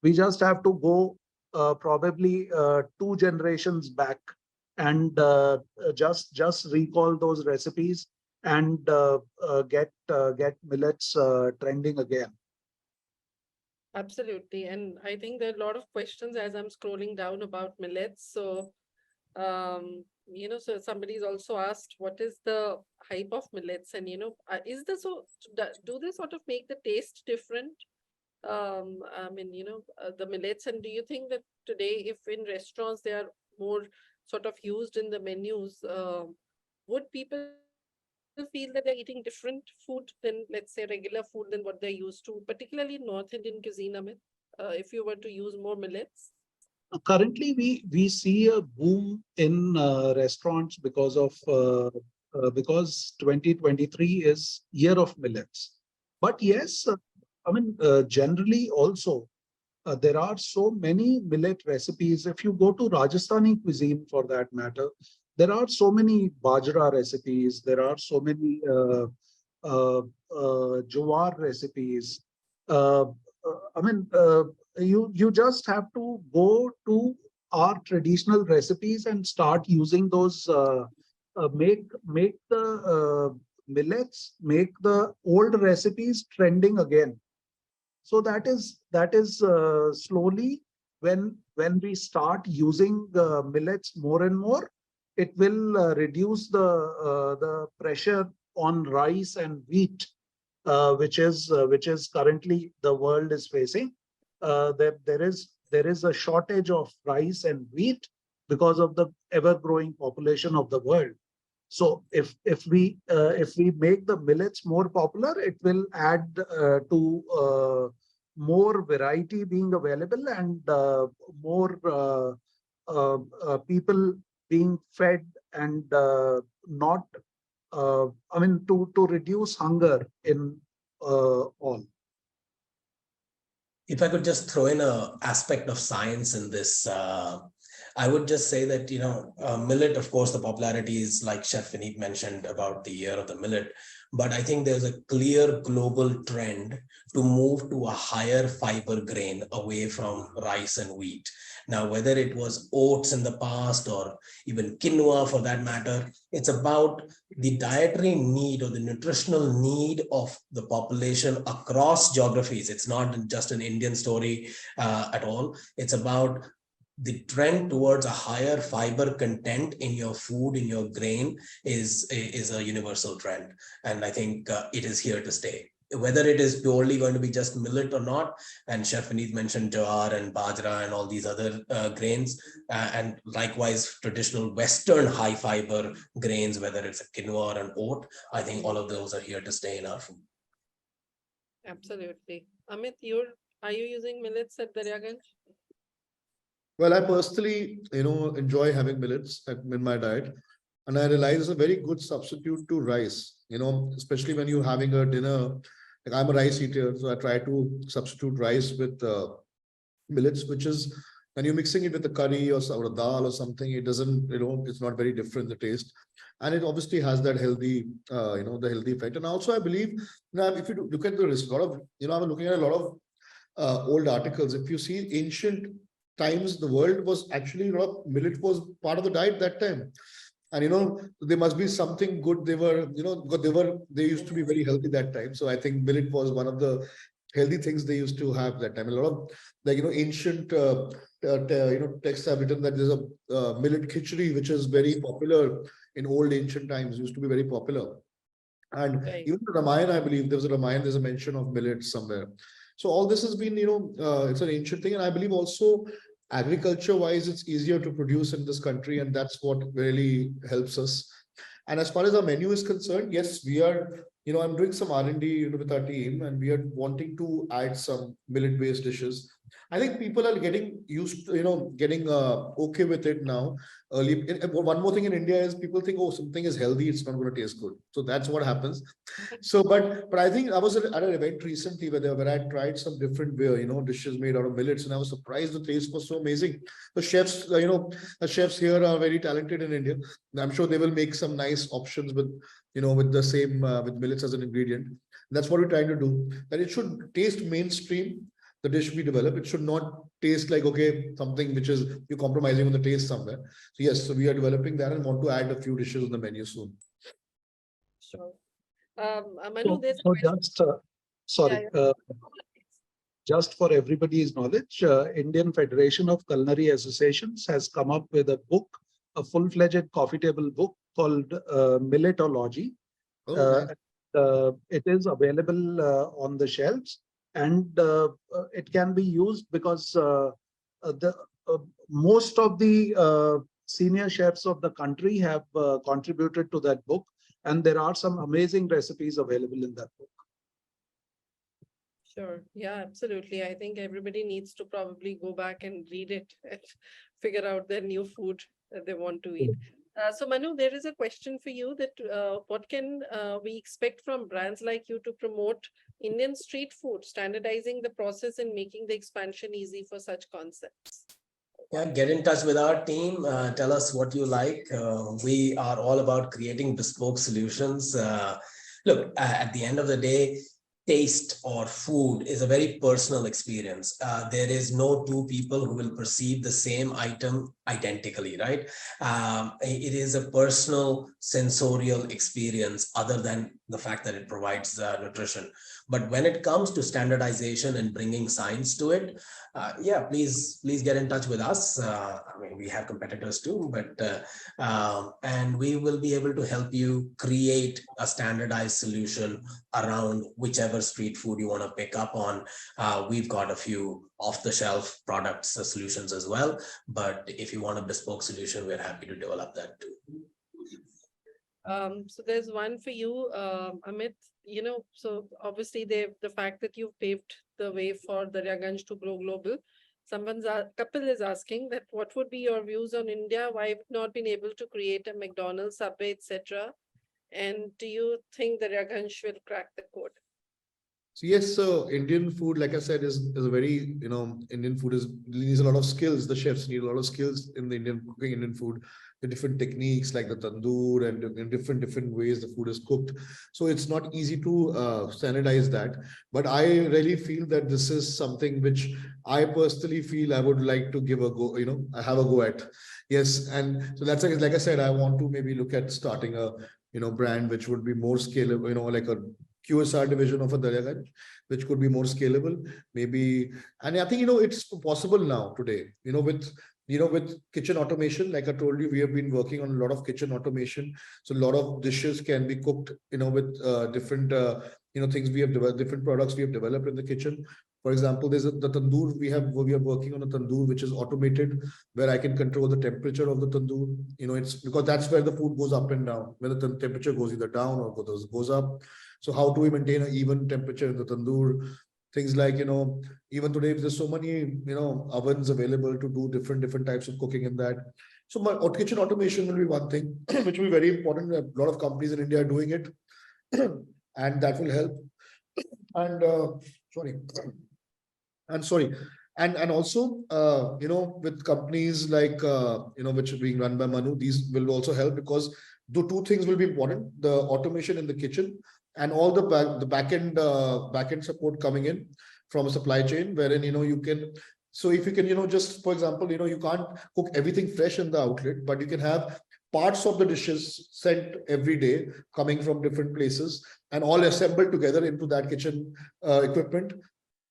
We just have to go probably 2 generations back and just recall those recipes and get millets trending again. Absolutely. And I think there are a lot of questions as I'm scrolling down about millets. So, so somebody's also asked, what is the hype of millets? And, is this do they sort of make the taste different? The millets. And do you think that today, if in restaurants they are more sort of used in the menus, would people feel that they're eating different food than, let's say, regular food than what they're used to, particularly North Indian cuisine, Amit, if you were to use more millets? Currently, we see a boom in restaurants because 2023 is Year of Millets. But yes, generally also, There are so many millet recipes. If you go to Rajasthani cuisine, for that matter, there are so many bajra recipes. There are so many jowar recipes. Uh, I mean, you just have to go to our traditional recipes and start using those. Make the millets, make the old recipes trending again. So that is slowly, when we start using millets more and more, it will reduce the pressure on rice and wheat, which is currently the world is facing. There is a shortage of rice and wheat because of the ever growing population of the world. So if we make the millets more popular, it will add to more variety being available, and more people being fed, and not I mean, to reduce hunger in all. If I could just throw in a aspect of science in this, I would just say that, millet, of course, the popularity is like Chef Vineet mentioned about the year of the millet, but I think there's a clear global trend to move to a higher fiber grain away from rice and wheat. Now, whether it was oats in the past or even quinoa for that matter, it's about the dietary need or the nutritional need of the population across geographies. It's not just an Indian story at all. It's about the trend towards a higher fiber content in your food, in your grain, is a universal trend. And I think it is here to stay. Whether it is purely going to be just millet or not, and Chef Vineet mentioned jawar and bajra and all these other grains, and likewise traditional Western high fiber grains, whether it's a quinoa or an oat, I think all of those are here to stay in our food. Absolutely. Amit, are you using millets at Daryaganj? Well, I personally, enjoy having millets in my diet. And I realize it's a very good substitute to rice, especially when you're having a dinner. Like I'm a rice eater, so I try to substitute rice with millets, which is when you're mixing it with a curry or a dal or something, it doesn't, it's not very different, the taste. And it obviously has that healthy, the healthy effect. And also, I believe, if you look at the risk, a lot of, I'm looking at a lot of old articles. If you see ancient times, the world was actually, millet was part of the diet that time. And there must be something good. They were, because they used to be very healthy that time. So I think millet was one of the healthy things they used to have that time. A lot of, like, ancient texts have written that there's a millet khichdi, which is very popular in old ancient times, used to be very popular. And Right. even the Ramayana, I believe there was a Ramayana, there's a mention of millet somewhere. So all this has been, it's an ancient thing. And I believe also agriculture wise, it's easier to produce in this country. And that's what really helps us. And as far as our menu is concerned, yes, we are, I'm doing some R&D with our team, and we are wanting to add some millet based dishes. I think people are getting used to, getting okay with it now. One more thing in India is people think, oh, something is healthy, it's not going to taste good. So that's what happens. So, but I think I was at an event recently where I tried some different dishes made out of millets, and I was surprised the taste was so amazing. The chefs, the chefs here are very talented in India. I'm sure they will make some nice options with, with the same with millets as an ingredient. That's what we're trying to do. That it should taste mainstream. The dish we develop, it should not taste like, okay, something which is you're compromising on the taste somewhere. So yes, so we are developing that and want to add a few dishes on the menu soon. Sure. Manu, there's a So question. just sorry. Yeah. Just for everybody's knowledge, Indian Federation of Culinary Associations has come up with a book, a full-fledged coffee table book called Milletology. Oh, nice. It is available on the shelves, and it can be used because the most of the senior chefs of the country have contributed to that book, and there are some amazing recipes available in that book. Sure. Yeah, absolutely. I think everybody needs to probably go back and read it and figure out their new food that they want to eat. So Manu, there is a question for you that what can we expect from brands like you to promote Indian street food, standardizing the process and making the expansion easy for such concepts? Yeah, get in touch with our team. Tell us what you like. We are all about creating bespoke solutions. Look, at the end of the day, taste or food is a very personal experience. There is no two people who will perceive the same item identically, right? It is a personal sensorial experience other than the fact that it provides nutrition. But when it comes to standardization and bringing science to it, yeah, please get in touch with us. I mean, we have competitors too, but and we will be able to help you create a standardized solution around whichever street food you want to pick up on. We've got a few off-the-shelf products, solutions as well. But if you want a bespoke solution, we're happy to develop that too. So there's one for you, Amit. You know, so obviously the fact that you've paved the way for Daryaganj to grow global. Couple is asking that what would be your views on India? Why have not been able to create a McDonald's, Subway, etc. And do you think Daryaganj will crack the code? So yes, so Indian food, like I said, is a very, Indian food needs a lot of skills. The chefs need a lot of skills in the Indian cooking Indian food, the different techniques like the tandoor and in different ways the food is cooked. So it's not easy to standardize that. But I really feel that this is something which I personally feel I would like to give a go, have a go at. Yes. And so that's like I said, I want to maybe look at starting a, brand which would be more scalable, like a QSR division of a Daryaganj, which could be more scalable, maybe. And I think, it's possible now today, with kitchen automation. Like I told you, we have been working on a lot of kitchen automation. So a lot of dishes can be cooked, with different, things we have developed, different products we have developed in the kitchen. For example, there's the tandoor. We are working on a tandoor which is automated, where I can control the temperature of the tandoor. It's because that's where the food goes up and down, where the temperature goes either down or goes up. So how do we maintain an even temperature in the tandoor? Things like, even today, there's so many, ovens available to do different types of cooking in that. So my kitchen automation will be one thing, which will be very important. A lot of companies in India are doing it, and that will help. And and also, with companies like, which are being run by Manu, these will also help, because the two things will be important: the automation in the kitchen and all the backend support coming in from a supply chain, wherein, you can. So if you can, just for example, you can't cook everything fresh in the outlet, but you can have parts of the dishes sent every day coming from different places and all assembled together into that kitchen equipment,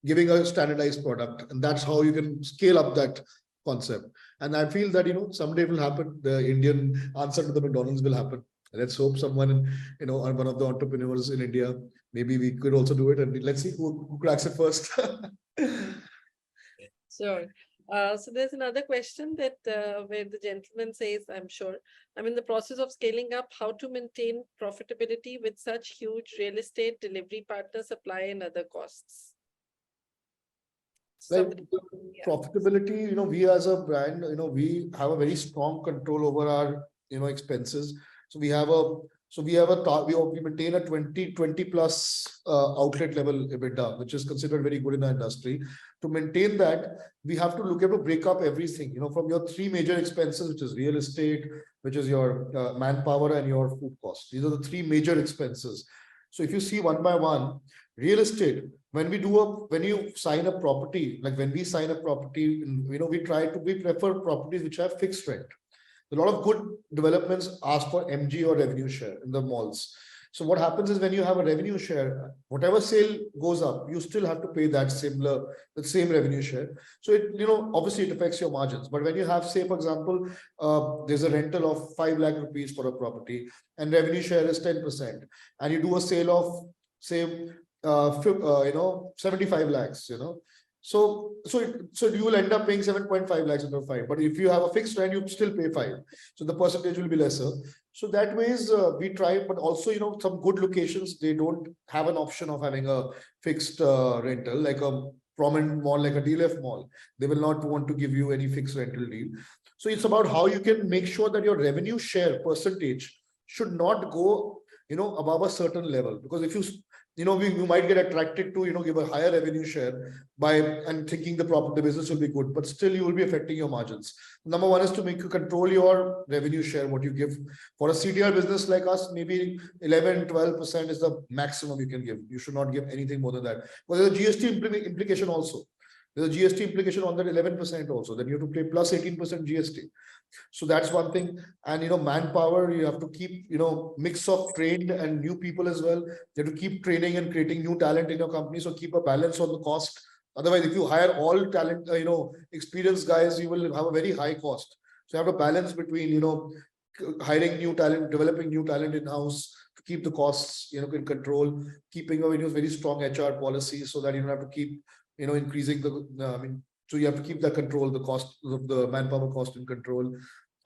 giving a standardized product. And that's how you can scale up that concept. And I feel that, someday it will happen. The Indian answer to the McDonald's will happen. Let's hope someone, one of the entrepreneurs in India, maybe we could also do it. And let's see who cracks it first. Sure. So there's another question that where the gentleman says, I'm sure, I'm in the process of scaling up, how to maintain profitability with such huge real estate, delivery partner, supply, and other costs. Like profitability, we as a brand, we have a very strong control over our, expenses. So we maintain a 20 plus outlet level EBITDA, which is considered very good in our industry. To maintain that, we have to break up everything, from your three major expenses, which is real estate, which is your manpower and your food costs. These are the three major expenses. So if you see one by one, real estate, when you sign a property, like when we sign a property, we prefer properties which have fixed rent. A lot of good developments ask for MG or revenue share in the malls. So what happens is, when you have a revenue share, whatever sale goes up, you still have to pay the same revenue share. So it, obviously it affects your margins. But when you have, say, for example, there's a rental of 5 lakh rupees for a property and revenue share is 10%, and you do a sale of, say, 75 lakhs, So you will end up paying 7.5 lakhs instead of 5. But if you have a fixed rent, you still pay 5. So the percentage will be lesser. So that ways we try, but also, some good locations, they don't have an option of having a fixed rental, like a prominent mall, like a DLF mall. They will not want to give you any fixed rental deal. So it's about how you can make sure that your revenue share percentage should not go, above a certain level. Because if you we might get attracted to, give a higher revenue share and thinking the business will be good, but still you will be affecting your margins. Number one is to make you control your revenue share, what you give. For a CDR business like us, maybe 11-12% is the maximum you can give. You should not give anything more than that. But there's a GST implication also. There's a GST implication on that 11% also. Then you have to pay plus 18% GST. So that's one thing. And manpower, you have to keep mix of trained and new people as well. You have to keep training and creating new talent in your company. So keep a balance on the cost. Otherwise, if you hire all talent, experienced guys, you will have a very high cost. So you have a balance between hiring new talent, developing new talent in-house to keep the costs in control, keeping a very strong HR policy so that you don't have to keep increasing so you have to keep that control, the cost of the manpower cost in control.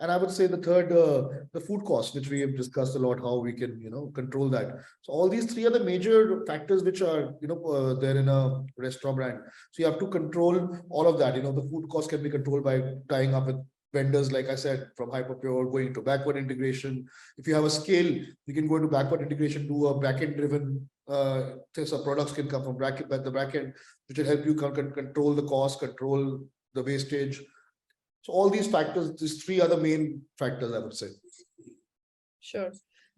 And I would say the third, the food cost, which we have discussed a lot, how we can, control that. So all these three are the major factors which are, there in a restaurant brand. So you have to control all of that. The food cost can be controlled by tying up with vendors, like I said, from Hyperpure, going to backward integration. If you have a scale, you can go into backward integration, do a backend driven. So products can come from the backend, which will help you control the cost, control the wastage. So all these factors, these three are the main factors, I would say. Sure.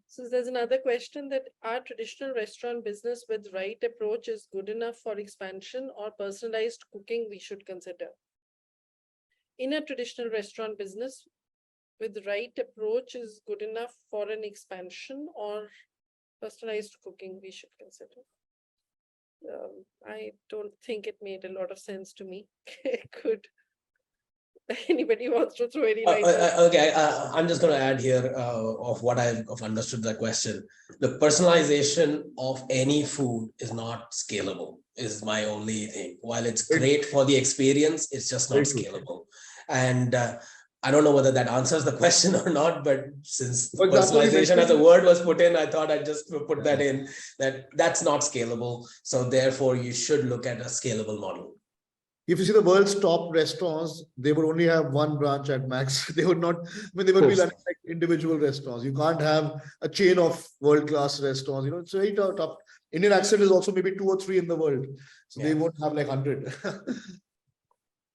So there's another question that our traditional restaurant business with right approach is good enough for expansion, or personalized cooking we should consider? In a traditional restaurant business with the right approach is good enough for an expansion, or personalized cooking we should consider? I don't think it made a lot of sense to me. Could anybody wants to throw any light? Okay, I'm just going to add here of what I've understood the question. The personalization of any food is not scalable, is my only thing. While it's great for the experience, it's just not scalable. And I don't know whether that answers the question or not, but since personalization as a word was put in, I thought I'd just put that in, that's not scalable. So therefore, you should look at a scalable model. If you see the world's top restaurants, they would only have one branch at max. They would not, they would be like individual restaurants. You can't have a chain of world-class restaurants. It's very tough. Indian Accent is also maybe 2 or 3 in the world. So they won't have like 100.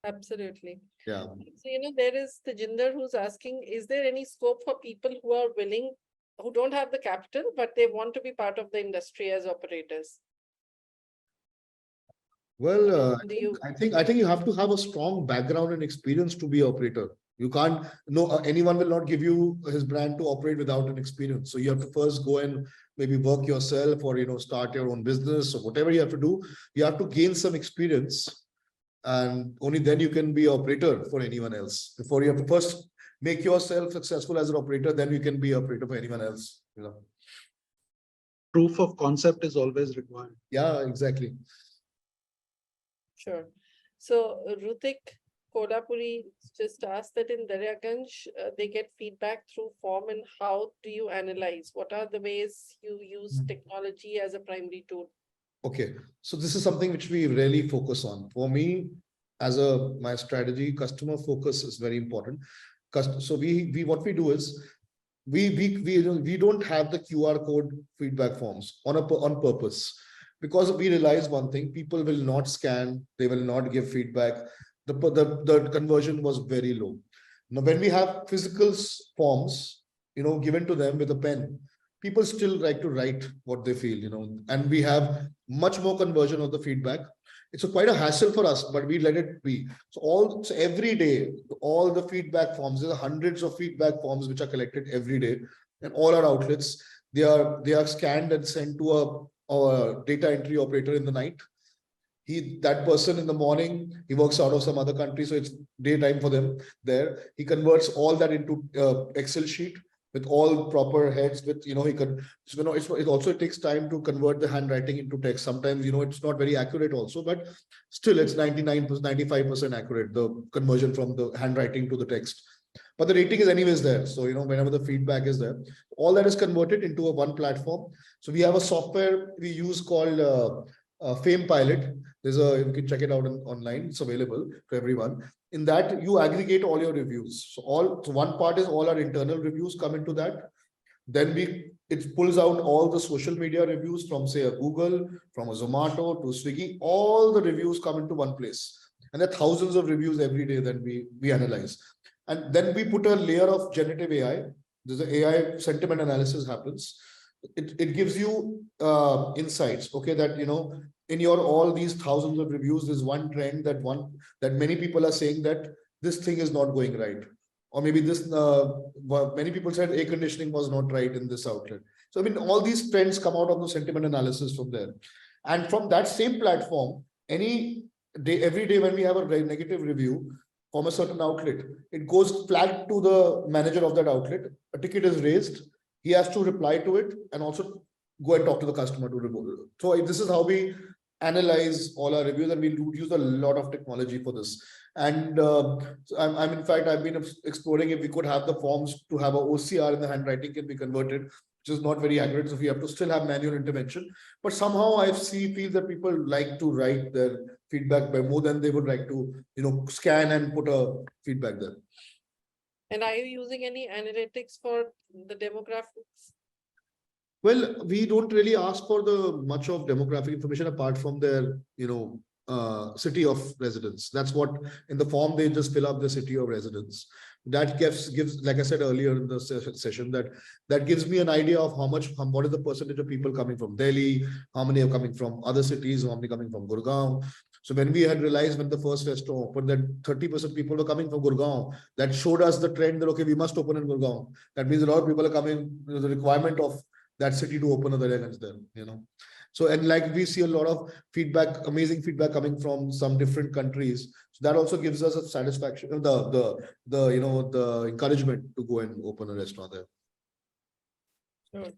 Absolutely. Yeah. So, there is Tejinder who's asking, is there any scope for people who are willing, who don't have the capital, but they want to be part of the industry as operators? Well, I think you have to have a strong background and experience to be an operator. You can't, anyone will not give you his brand to operate without an experience. So you have to first go and maybe work yourself or, start your own business or whatever you have to do. You have to gain some experience, and only then you can be an operator for anyone else. Before you have to first make yourself successful as an operator, then you can be an operator for anyone else. Proof of concept is always required. Yeah, exactly. Sure. So Rutik Kodapuri just asked that in Daryaganj, they get feedback through form, and how do you analyze? What are the ways you use technology as a primary tool? Okay, so this is something which we really focus on. For me, as my strategy, customer focus is very important. So what we do is we don't have the QR code feedback forms on purpose, because we realize one thing: people will not scan, they will not give feedback. The conversion was very low. Now, when we have physical forms, given to them with a pen, people still like to write what they feel, and we have much more conversion of the feedback. It's quite a hassle for us, but we let it be. So every day, all the feedback forms, there are hundreds of feedback forms which are collected every day, and all our outlets, they are scanned and sent to a data entry operator in the night. That person in the morning, he works out of some other country, so it's daytime for them there. He converts all that into Excel sheet with all proper heads. With it takes time to convert the handwriting into text. Sometimes it's not very accurate also, but still it's 99%, 95% accurate, the conversion from the handwriting to the text. But the rating is anyways there. So whenever the feedback is there, all that is converted into one platform. So we have a software we use called Fame Pilot. You can check it out online. It's available to everyone. In that, you aggregate all your reviews. So one part is all our internal reviews come into that. Then we it pulls out all the social media reviews from say a Google, from a Zomato to Swiggy, all the reviews come into one place. And there are thousands of reviews every day that we analyze. And then we put a layer of generative AI. There's an AI sentiment analysis happens. It gives you insights, okay, that in your all these thousands of reviews, there's one trend that many people are saying that this thing is not going right. Or maybe this, many people said air conditioning was not right in this outlet. So, I mean, all these trends come out of the sentiment analysis from there. And from that same platform, every day when we have a very negative review from a certain outlet, it goes flagged to the manager of that outlet. A ticket is raised. He has to reply to it and also go and talk to the customer to report it. So this is how we analyze all our reviews, and we use a lot of technology for this. And I'm in fact, I've been exploring if we could have the forms to have a OCR in the handwriting can be converted, which is not very accurate. So we have to still have manual intervention. But somehow I feel that people like to write their feedback by more than they would like to, scan and put a feedback there. And are you using any analytics for the demographics? Well, we don't really ask for the much of demographic information apart from their, city of residence. That's what in the form they just fill up the city of residence. That gives, like I said earlier in the session, that gives me an idea of what is the percentage of people coming from Delhi, how many are coming from other cities, how many coming from Gurgaon. So when we had realized when the first restaurant opened that 30% people were coming from Gurgaon, that showed us the trend that, okay, we must open in Gurgaon. That means a lot of people are coming, the requirement of that city to open a Daryaganj there, So, and like we see a lot of feedback, amazing feedback coming from some different countries. So that also gives us a satisfaction, the encouragement to go and open a restaurant there. Sure.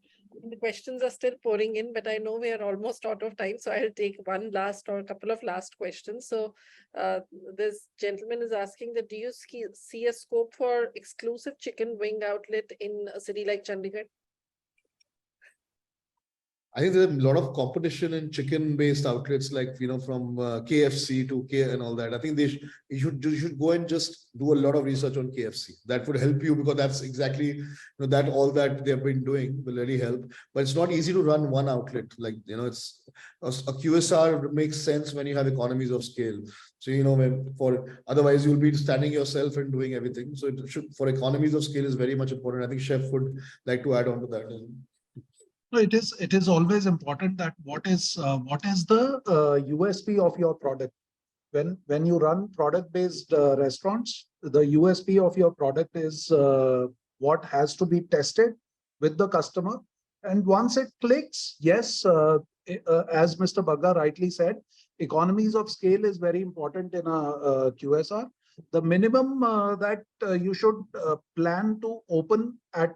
The questions are still pouring in, but I know we are almost out of time. So I'll take one last or a couple of last questions. So this gentleman is asking that, do you see a scope for exclusive chicken wing outlet in a city like Chandigarh? I think there's a lot of competition in chicken-based outlets, like from KFC to K and all that. I think you should go and just do a lot of research on KFC. That would help you, because that's exactly that all that they've been doing will really help. But it's not easy to run one outlet. Like it's a QSR makes sense when you have economies of scale. So otherwise you'll be standing yourself and doing everything. So for economies of scale is very much important. I think Chef would like to add on to that. No, it is always important that what is the USP of your product. When you run product-based restaurants, the USP of your product is what has to be tested with the customer. And once it clicks, yes, as Mr. Bagga rightly said, economies of scale is very important in a QSR. The minimum that you should plan to open at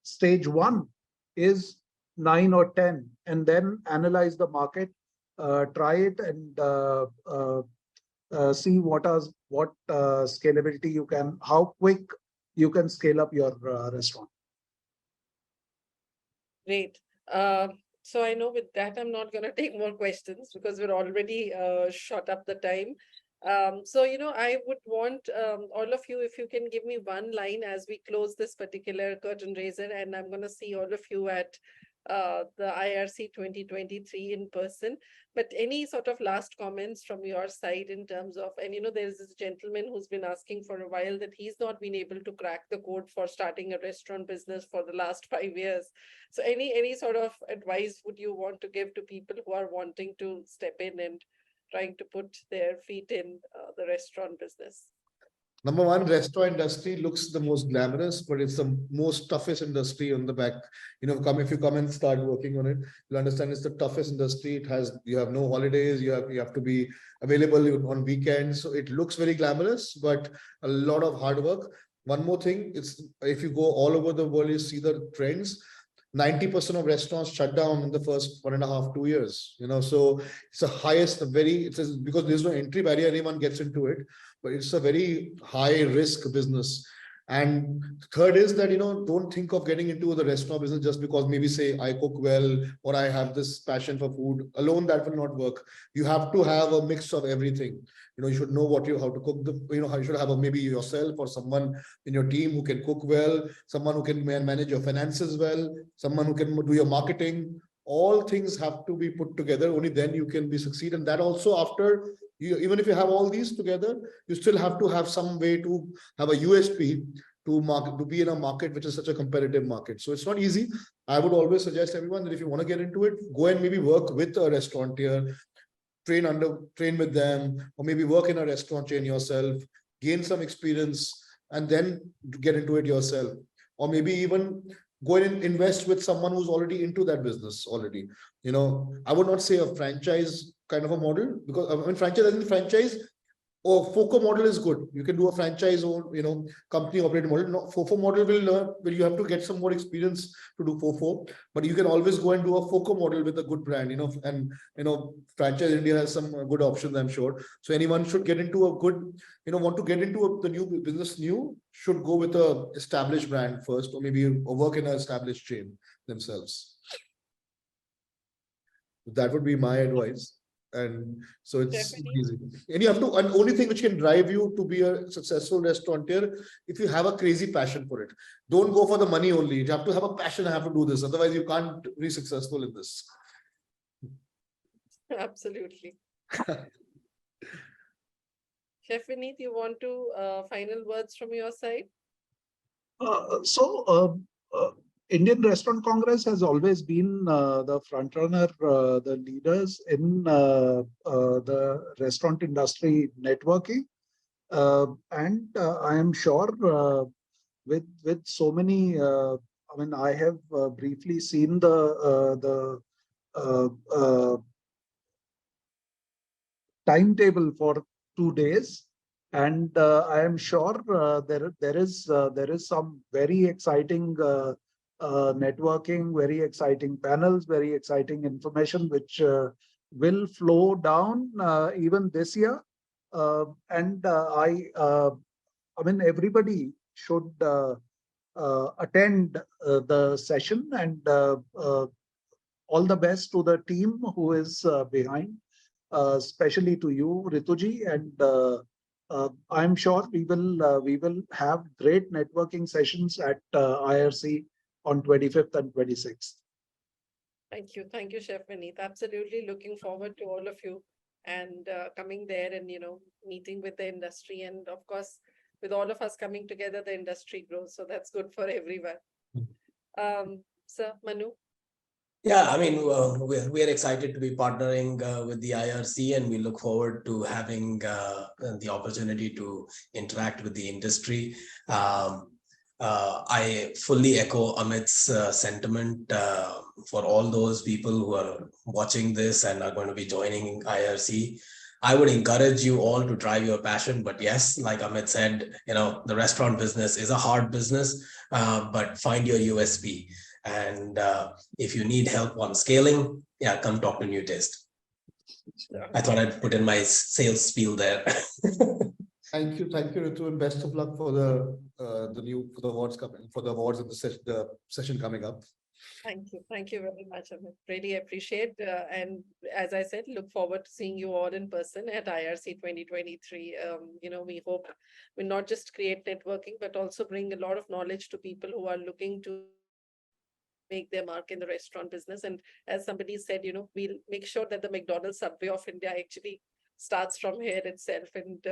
stage 1 is 9 or 10, and then analyze the market, try it, and see what scalability how quick you can scale up your restaurant. Great. So I know with that, I'm not going to take more questions because we're already shot up the time. So, I would want all of you, if you can give me one line as we close this particular curtain raiser, and I'm going to see all of you at the IRC 2023 in person. But any sort of last comments from your side in terms of, and there's this gentleman who's been asking for a while that he's not been able to crack the code for starting a restaurant business for the last 5 years. So any sort of advice would you want to give to people who are wanting to step in and trying to put their feet in the restaurant business? Number one, restaurant industry looks the most glamorous, but it's the most toughest industry on the back. If you come and start working on it, you'll understand it's the toughest industry. You have no holidays. You have to be available on weekends. So it looks very glamorous, but a lot of hard work. One more thing, if you go all over the world, you see the trends. 90% of restaurants shut down in the first 1.5 to 2 years. So it's the highest, because there's no entry barrier, anyone gets into it. But it's a very high risk business. And third is that, don't think of getting into the restaurant business just because maybe say I cook well or I have this passion for food alone. That will not work. You have to have a mix of everything. You should know how to cook how you should have maybe yourself or someone in your team who can cook well, someone who can manage your finances well, someone who can do your marketing. All things have to be put together. Only then you can be succeed. And that also after even if you have all these together, you still have to have some way to have a USP to be in a market which is such a competitive market. So it's not easy. I would always suggest everyone that if you want to get into it, go and maybe work with a restaurateur, train with them, or maybe work in a restaurant chain yourself, gain some experience, and then get into it yourself. Or maybe even go and invest with someone who's already into that business already. I would not say a franchise kind of a model, because franchise or FOCO model is good. You can do a franchise or company operated model. No, FOFO model will you have to get some more experience to do FOFO, but you can always go and do a FOCO model with a good brand, and Franchise India has some good options, I'm sure. So anyone should get into a good, want to get into the new business, should go with a established brand first, or maybe work in an established chain themselves. That would be my advice. And so it's easy. And you have to, and only thing which can drive you to be a successful restaurateur, if you have a crazy passion for it. Don't go for the money only. You have to have a passion. I have to do this. Otherwise, you can't be successful in this. Absolutely. Chef Vineet, you want to final words from your side? Indian Restaurant Congress has always been the front runner, the leaders in the restaurant industry networking, and I am sure with so many. I have briefly seen the timetable for 2 days, and I am sure there is some very exciting networking, very exciting panels, very exciting information which will flow down even this year. Everybody should attend the session, and all the best to the team who is behind, especially to you, Rituji, and I'm sure we will have great networking sessions at IRC on 25th and 26th. Thank you, Chef Vineet. Absolutely looking forward to all of you and coming there and meeting with the industry, and of course with all of us coming together, the industry grows. So that's good for everyone. Sir Manu. Yeah, we're excited to be partnering with the IRC, and we look forward to having the opportunity to interact with the industry. I fully echo Amit's sentiment for all those people who are watching this and are going to be joining IRC. I would encourage you all to drive your passion, but yes, like Amit said, the restaurant business is a hard business, but find your USP. And if you need help on scaling, come talk to New Taste. I thought I'd put in my sales spiel there. Thank you, Ritu, and best of luck for the awards coming, for the awards and the session coming up. Thank you very much, Amit. Really appreciate, and as I said, look forward to seeing you all in person at IRC 2023. We hope we not just create networking, but also bring a lot of knowledge to people who are looking to make their mark in the restaurant business. And as somebody said, we'll make sure that the McDonald's Subway of India actually starts from here itself, and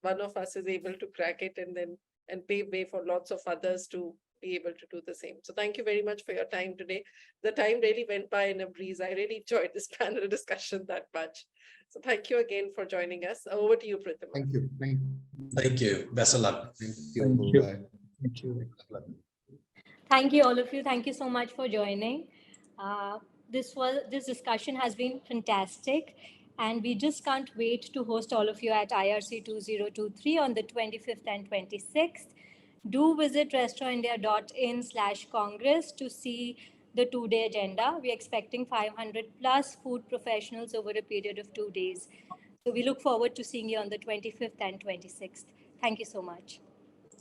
one of us is able to crack it and pave way for lots of others to be able to do the same. So thank you very much for your time today. The time really went by in a breeze. I really enjoyed this panel discussion that much. So thank you again for joining us. Over to you, Pratima. Thank you. Thank you. Best of luck. Thank you. Bye. Thank you. Thank you, all of you. Thank you so much for joining. This discussion has been fantastic, and we just can't wait to host all of you at IRC 2023 on the 25th and 26th. Do visit restaurantindia.in/congress to see the 2-day agenda. We're expecting 500 plus food professionals over a period of 2 days. So we look forward to seeing you on the 25th and 26th. Thank you so much.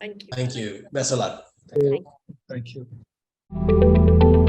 Thank you. Thank you. Best of luck. Thank you.